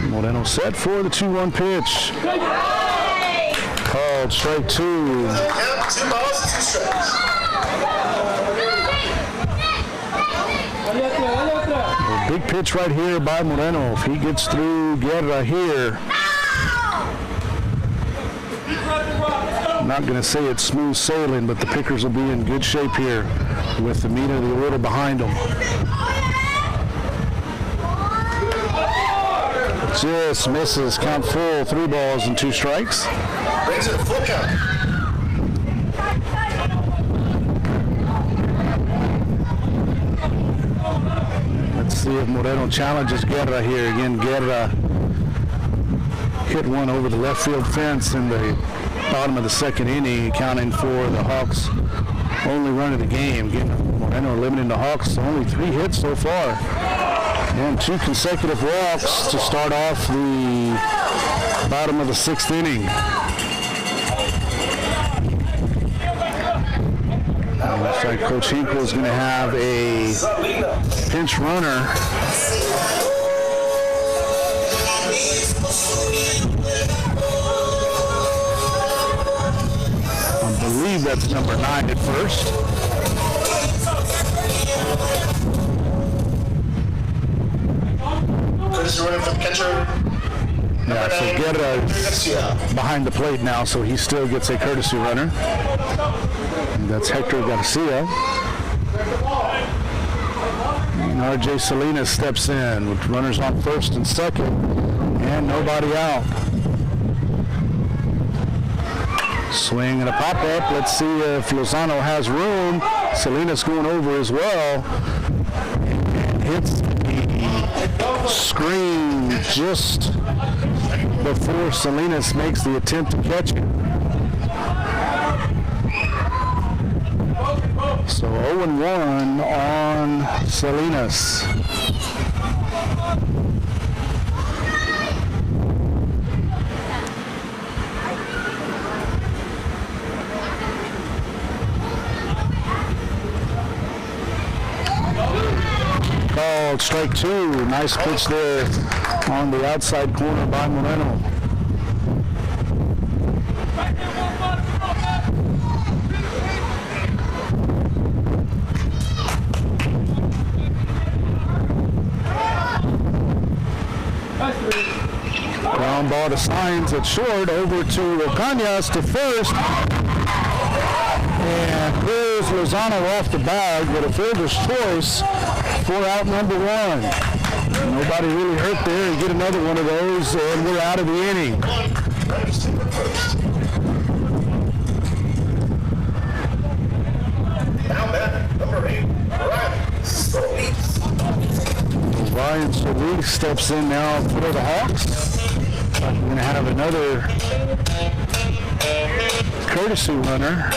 Moreno set for the 2-1 pitch. Called strike 2. 2 balls, 2 strikes. A big pitch right here by Moreno. If he gets through Guerra here, I'm not going to say it's smooth sailing, but the Pickers will be in good shape here with the meat of the order behind them. Just misses, count full, 3 balls and 2 strikes. Brings it a full count. Let's see if Moreno challenges Guerra here. Again, Guerra hit one over the left field fence in the bottom of the 2nd inning, accounting for the Hawks' only run of the game. Again, Moreno limiting the Hawks, only 3 hits so far. And 2 consecutive walks to start off the bottom of the 6th inning. Looks like Coach Hinkle is going to have a pinch runner. I believe that's number 9 at first. Curtis running for the catcher. Yeah, so Guerra behind the plate now, so he still gets a courtesy runner. And that's Hector Garcia. And R.J. Salinas steps in with runners on first and second, and nobody out. Swing and a pop-up. Let's see if Lozano has room. Salinas going over as well. hits the screen just before Salinas makes the attempt to catch it. So 0-1 on Salinas. Called strike two. Nice pitch there on the outside corner by Moreno. Ground ball to Signs at short, over to Ocañas to first. And clears Lozano off the bag, but a fielder's choice for out number one. Nobody really hurt there, and get another one of those, and we're out of the inning. Now batting, number 8, Ryan Solis. Ryan Solis steps in now for the Hawks. We're going to have another courtesy runner.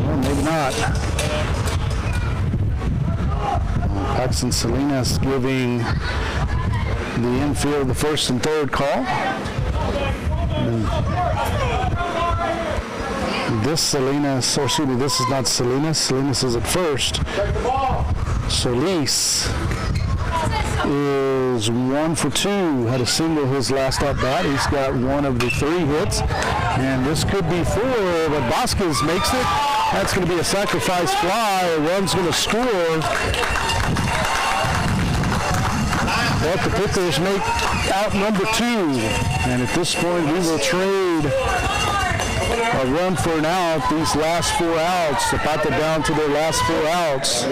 Well, maybe not. Paxton Salinas giving the infield the first and third call. And this Salinas, or excuse me, this is not Salinas. Salinas is at first. Solis is 1 for 2. Had a single his last at bat. He's got one of the 3 hits, and this could be 4, but Vasquez makes it. That's going to be a sacrifice fly. A run's going to score. But the Pickers make out number 2, and at this point we will trade a run for an out. These last 4 outs, Zapata down to their last 4 outs.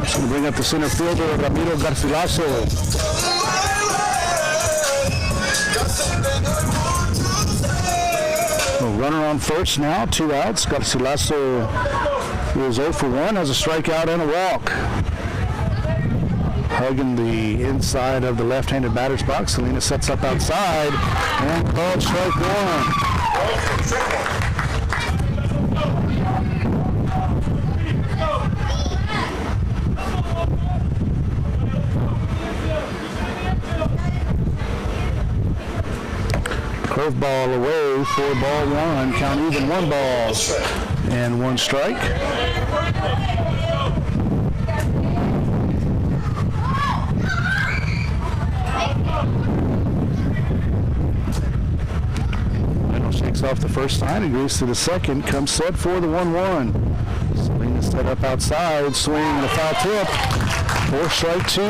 Just going to bring up the center fielder, Ramiro Garcilaso. A runner on first now, 2 outs. Garcilaso is 0 for 1, has a strikeout and a walk. Hugging the inside of the left-handed batter's box. Salinas sets up outside and called strike 1. Curveball away for ball 1. Count even 1 ball and 1 strike. Shakes off the first sign, agrees to the second, comes set for the 1-1. Salinas set up outside, swing and a foul tip for strike 2.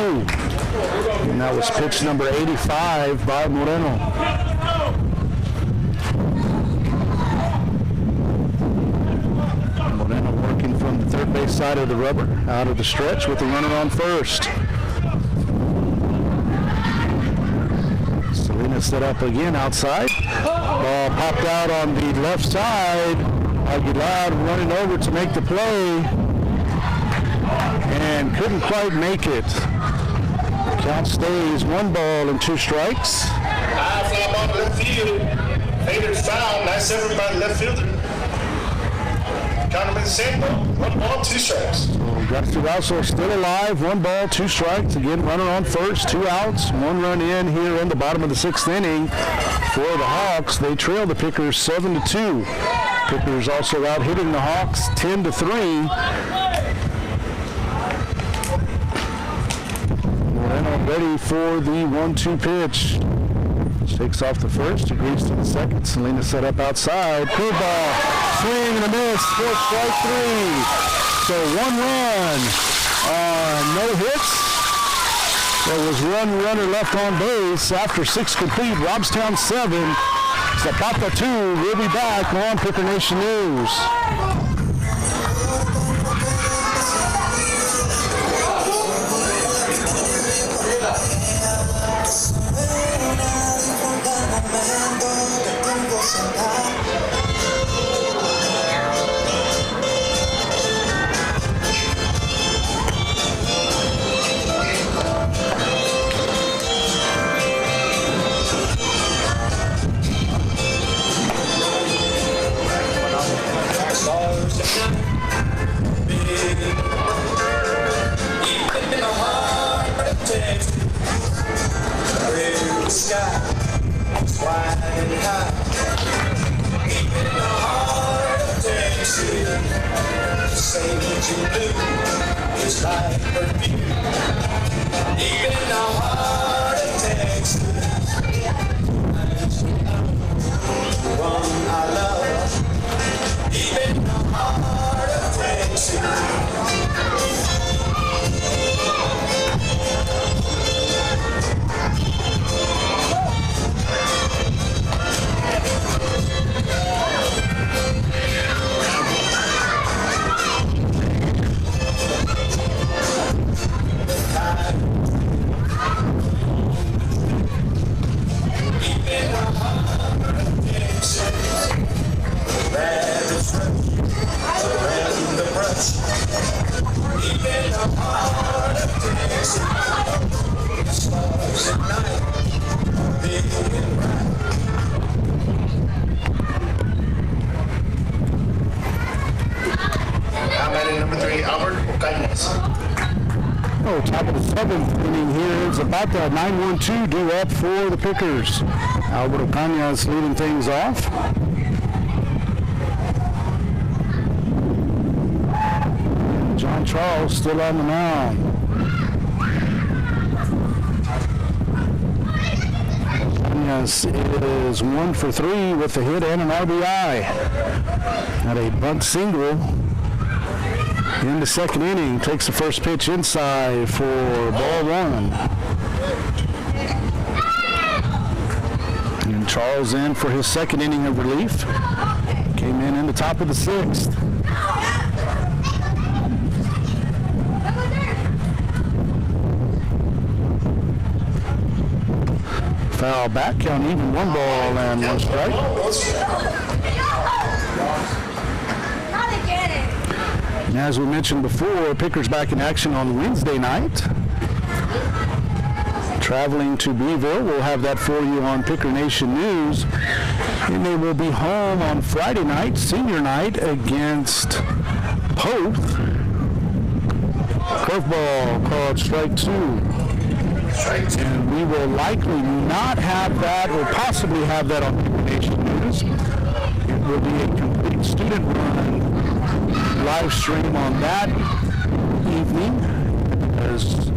And that was pitch number 85 by Moreno. Moreno working from the third base side of the rubber, out of the stretch with the runner on first. Salinas set up again outside. Ball popped out on the left side. Aguilar running over to make the play and couldn't quite make it. Count stays 1 ball and 2 strikes. High fly ball to left field. Faded foul. Nice effort by the left fielder. Count him in the same ball. 1 ball, 2 strikes. Garcilaso still alive. 1 ball, 2 strikes. Again, runner on first, 2 outs. 1 run in here in the bottom of the 6th inning for the Hawks. They trail the Pickers 7-2. Pickers also out hitting the Hawks 10-3. Moreno ready for the 1-2 pitch. Shakes off the first, agrees to the second. Salinas set up outside. Curveball, swing and a miss for strike 3. So 1 run on no hits. There was 1 runner left on base after 6 complete. Robstown 7, Zapata 2. We'll be back on Picker Nation News. say what you do is like perfume. Even in the heart of Texas, one I love. Even in the heart of Texas. Top of the 7th inning here. Zapata 9-1-2 due up for the Pickers. Albert Ocañas leading things off. John Charles still on the mound. Ocañas is 1 for 3 with a hit and an RBI. Had a bunt single in the second inning. Takes the first pitch inside for ball 1. And Charles in for his second inning of relief. Came in the top of the 6th. Foul back, count even, 1 ball and 1 strike. And as we mentioned before, Pickers back in action on Wednesday night. Traveling to Beeville, we'll have that for you on Picker Nation News. And they will be home on Friday night, senior night, against Poth. Curveball called strike 2. And we will likely not have that, or possibly have that on Picker Nation News. It will be a complete student run live stream on that evening, as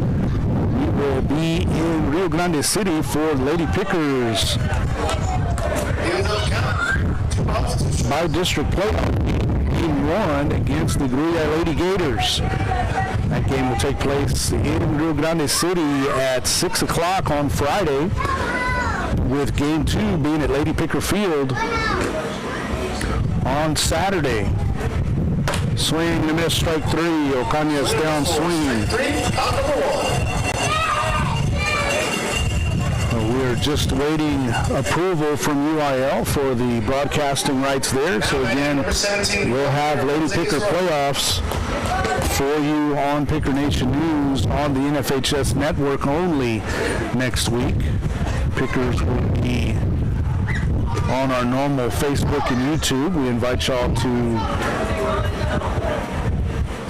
we will be in Rio Grande City for Lady Pickers by district playoff game 1 against the Gruya Lady Gators. That game will take place in Rio Grande City at 6 o'clock on Friday, with game 2 being at Lady Picker Field on Saturday. Swing and a miss, strike 3. Ocañas down swing. We're just waiting approval from UIL for the broadcasting rights there. So again, we'll have Lady Picker playoffs for you on Picker Nation News on the NFHS network only next week. Pickers will be on our normal Facebook and YouTube. We invite y'all to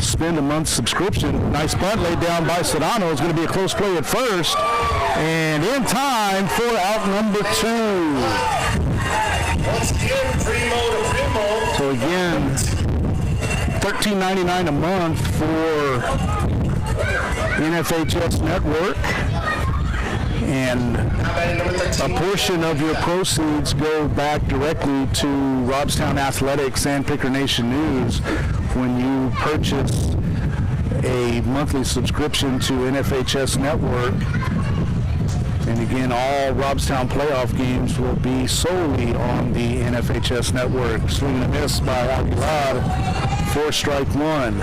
spend a month's subscription. Nice bunt laid down by Sedano. It's going to be a close play at first. And in time for out number 2. So again, $13.99 a month for NFHS Network. And a portion of your proceeds go back directly to Robstown Athletics and Picker Nation News when you purchase a monthly subscription to NFHS Network. And again, all Robstown playoff games will be solely on the NFHS Network. Swing and a miss by Aguilar for strike 1.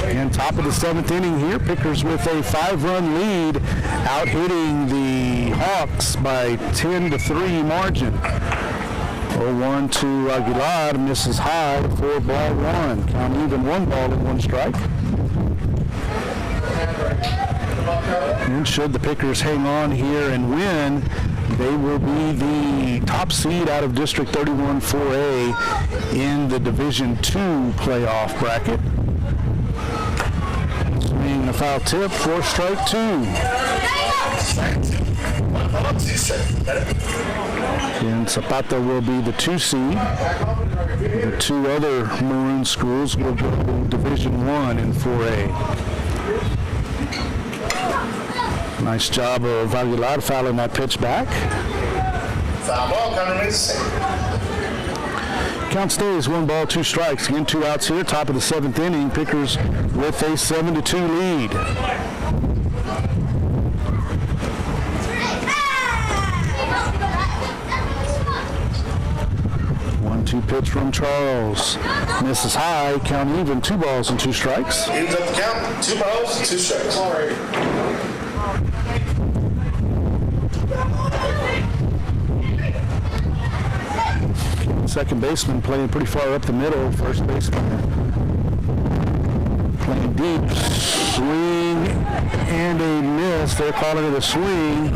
And top of the 7th inning here, Pickers with a 5-run lead, out hitting the Hawks by 10-3 margin. 0-1 to Aguilar, misses high for ball 1. Count even, 1 ball and 1 strike. And should the Pickers hang on here and win, they will be the top seed out of District 31 4A in the Division II playoff bracket. Swing a foul tip for strike 2. And Zapata will be the 2 seed. The two other Maroon schools will go Division I in 4A. Nice job of Aguilar fouling that pitch back. Foul ball, counter remains the same. Count stays 1 ball, 2 strikes. Again, 2 outs here. Top of the 7th inning. Pickers with a 7-2 lead. 1-2 pitch from Charles. Misses high. Count even. 2 balls and 2 strikes. Ends up the count. 2 balls, 2 strikes. Second baseman playing pretty far up the middle. First baseman playing deep. Swing and a miss. They're calling it a swing.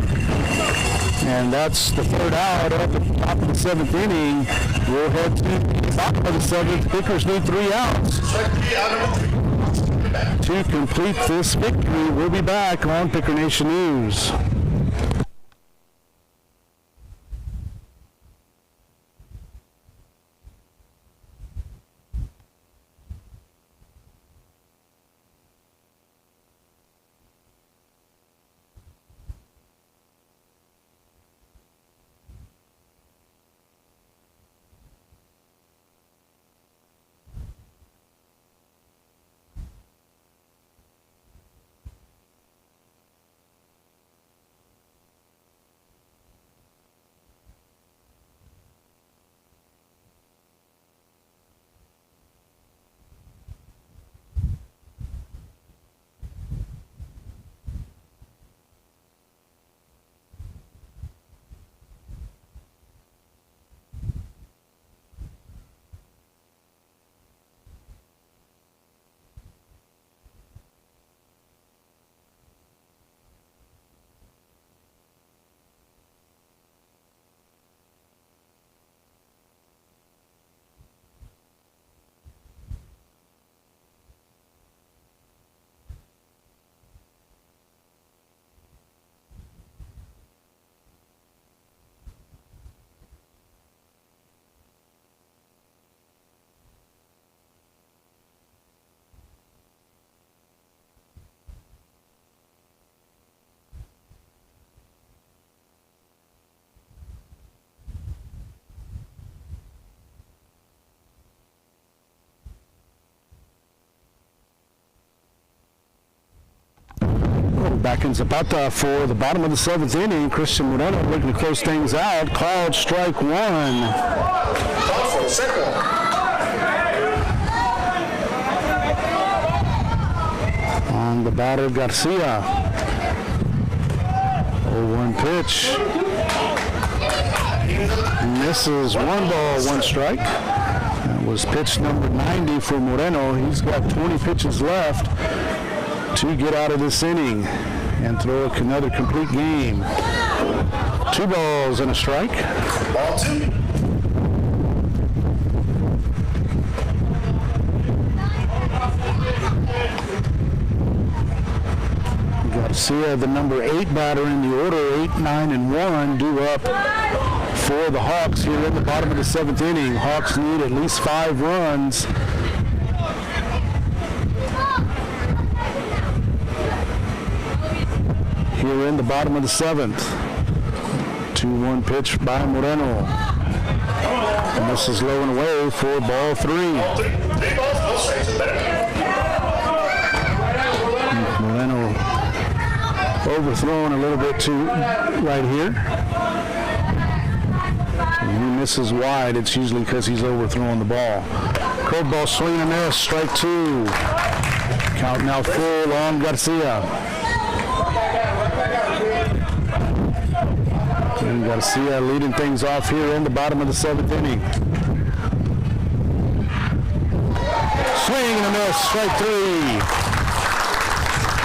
And that's the 3rd out at the top of the 7th inning. We'll head to the bottom of the 7th. Pickers need 3 outs. To complete this victory, we'll be back on Picker Nation News. Back in Zapata for the bottom of the 7th inning. Christian Moreno looking to close things out. Called strike 1. Call for the second one. On the batter, Garcia. 0-1 pitch. Misses. 1 ball, 1 strike. That was pitch number 90 for Moreno. He's got 20 pitches left to get out of this inning and throw another complete game. 2 balls and a strike. Ball 2. Garcia, the number 8 batter in the order, 8, 9, and 1, due up for the Hawks here in the bottom of the 7th inning. Hawks need at least 5 runs. Here in the bottom of the 7th. 2-1 pitch by Moreno. And this is low and away for ball 3. 3 balls, no strikes. Better. Moreno overthrown a little bit too right here. When he misses wide, it's usually because he's overthrowing the ball. Curveball swing and miss, strike 2. Count now full on Garcia. And Garcia leading things off here in the bottom of the 7th inning. Swing and a miss, strike 3.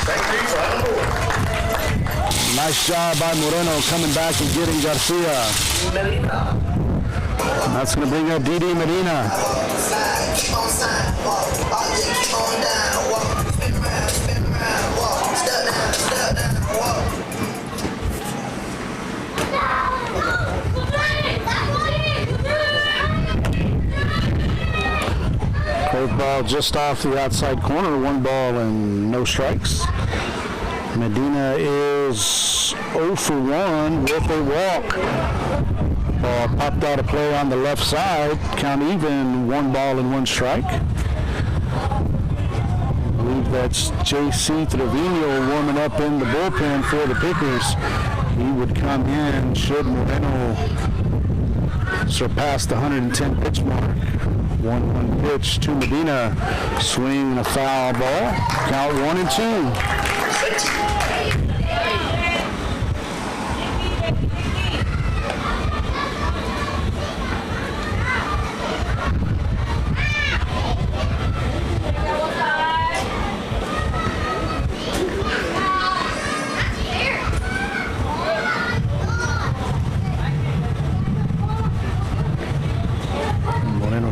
Strike 3 for number 1. Nice job by Moreno coming back and getting Garcia. And that's going to bring up Didi Medina. foul just off the outside corner. 1 ball and no strikes. Medina is 0 for 1 with a walk. Ball popped out of play on the left side. Count even, 1 ball and 1 strike. I believe that's J.C. Trevino warming up in the bullpen for the Pickers. He would come in should Moreno surpass the 110 pitch mark. 1-1 pitch to Medina. Swing and a foul ball. Count 1 and 2.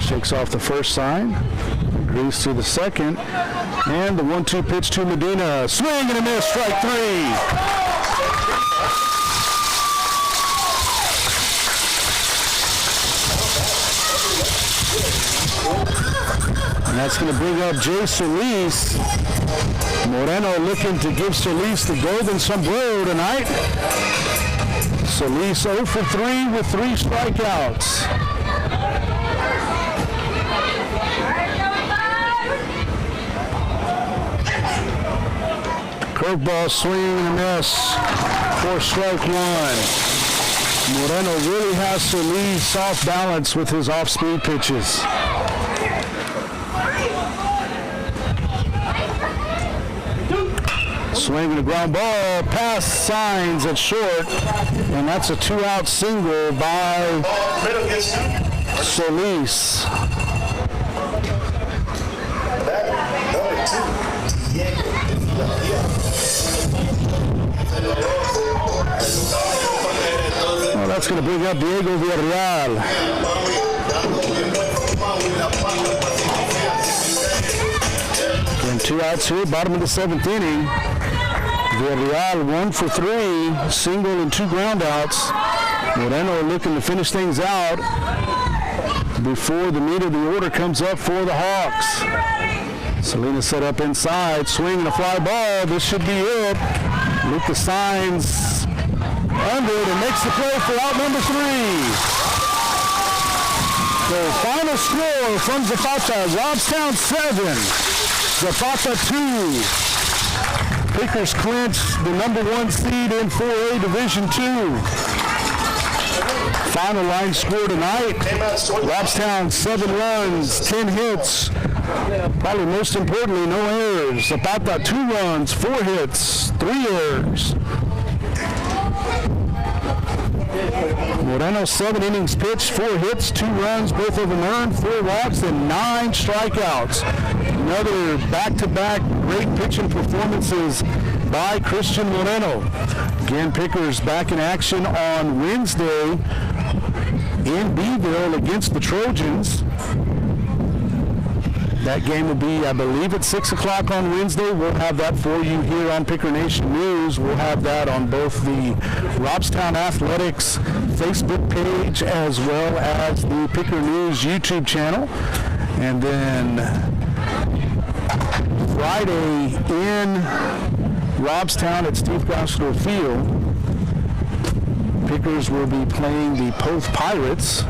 Shakes off the first sign, agrees to the second, and the 1-2 pitch to Medina. Swing and a miss, strike 3. And that's going to bring up Jay Solis. Moreno looking to give Solis the golden sombrero tonight. Solis 0 for 3 with 3 strikeouts. Curveball, swing and a miss for strike 1. Moreno really has Solis off balance with his off-speed pitches. Swing and a ground ball, pass signs at short, and that's a 2-out single by Solis. Well, that's going to bring up Diego Villarreal. And 2 outs here, bottom of the 7th inning. Villarreal 1 for 3, single and 2 ground outs. Moreno looking to finish things out before the meat of the order comes up for the Hawks. Salinas set up inside, swing and a fly ball. This should be it. Look the signs under it and makes the play for out number 3. The final score from Zapata, Robstown 7, Zapata 2. Pickers clinch the number 1 seed in 4A Division 2. Final line score tonight, Robstown 7 runs, 10 hits. Probably most importantly, no errors. Zapata 2 runs, 4 hits, 3 errors. Moreno 7 innings pitched, 4 hits, 2 runs, both of them earned, 4 walks, and 9 strikeouts. Another back-to-back great pitching performances by Christian Moreno. Again, Pickers back in action on Wednesday in Beeville against the Trojans. That game will be, I believe, at 6 o'clock on Wednesday. We'll have that for you here on Picker Nation News. We'll have that on both the Robstown Athletics Facebook page as well as the Picker News YouTube channel. And then Friday in Robstown at Steve Gosler Field, Pickers will be playing the Poth Pirates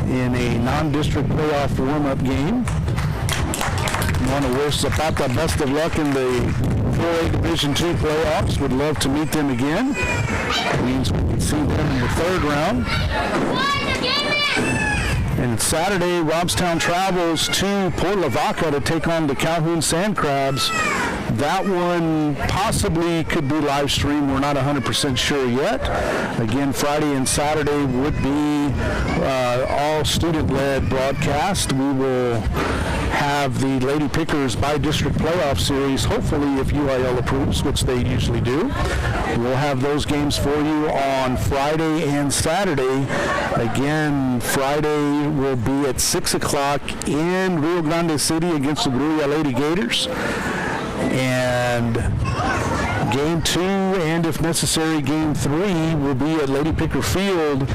in a non-district playoff warm-up game. I want to wish Zapata best of luck in the 4A Division 2 playoffs. Would love to meet them again. That means we can see them in the 3rd round. And Saturday, Robstown travels to Port Lavaca to take on the Calhoun Sand Crabs. That one possibly could be live streamed. We're not 100% sure yet. Again, Friday and Saturday would be all student-led broadcast. We will have the Lady Pickers by-district playoff series, hopefully if UIL approves, which they usually do. We'll have those games for you on Friday and Saturday. Again, Friday will be at 6 o'clock in Rio Grande City against the Gruya Lady Gators. And game 2, and if necessary, game 3 will be at Lady Picker Field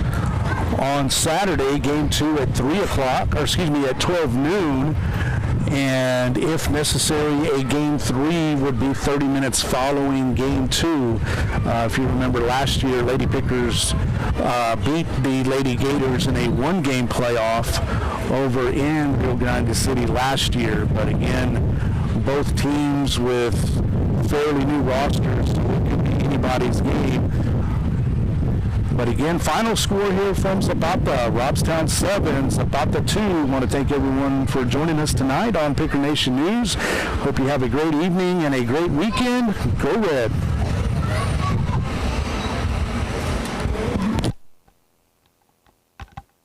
on Saturday. Game 2 at 3 o'clock, or excuse me, at 12 noon. and if necessary, a Game 3 would be 30 minutes following Game 2. If you remember last year, Lady Pickers beat the Lady Gators in a one-game playoff over in Rio Grande City last year. But again, both teams with fairly new rosters, so it could be anybody's game. But again, final score here from Zapata, Robstown 7, Zapata 2. I want to thank everyone for joining us tonight on Picker Nation News. Hope you have a great evening and a great weekend. Go Red.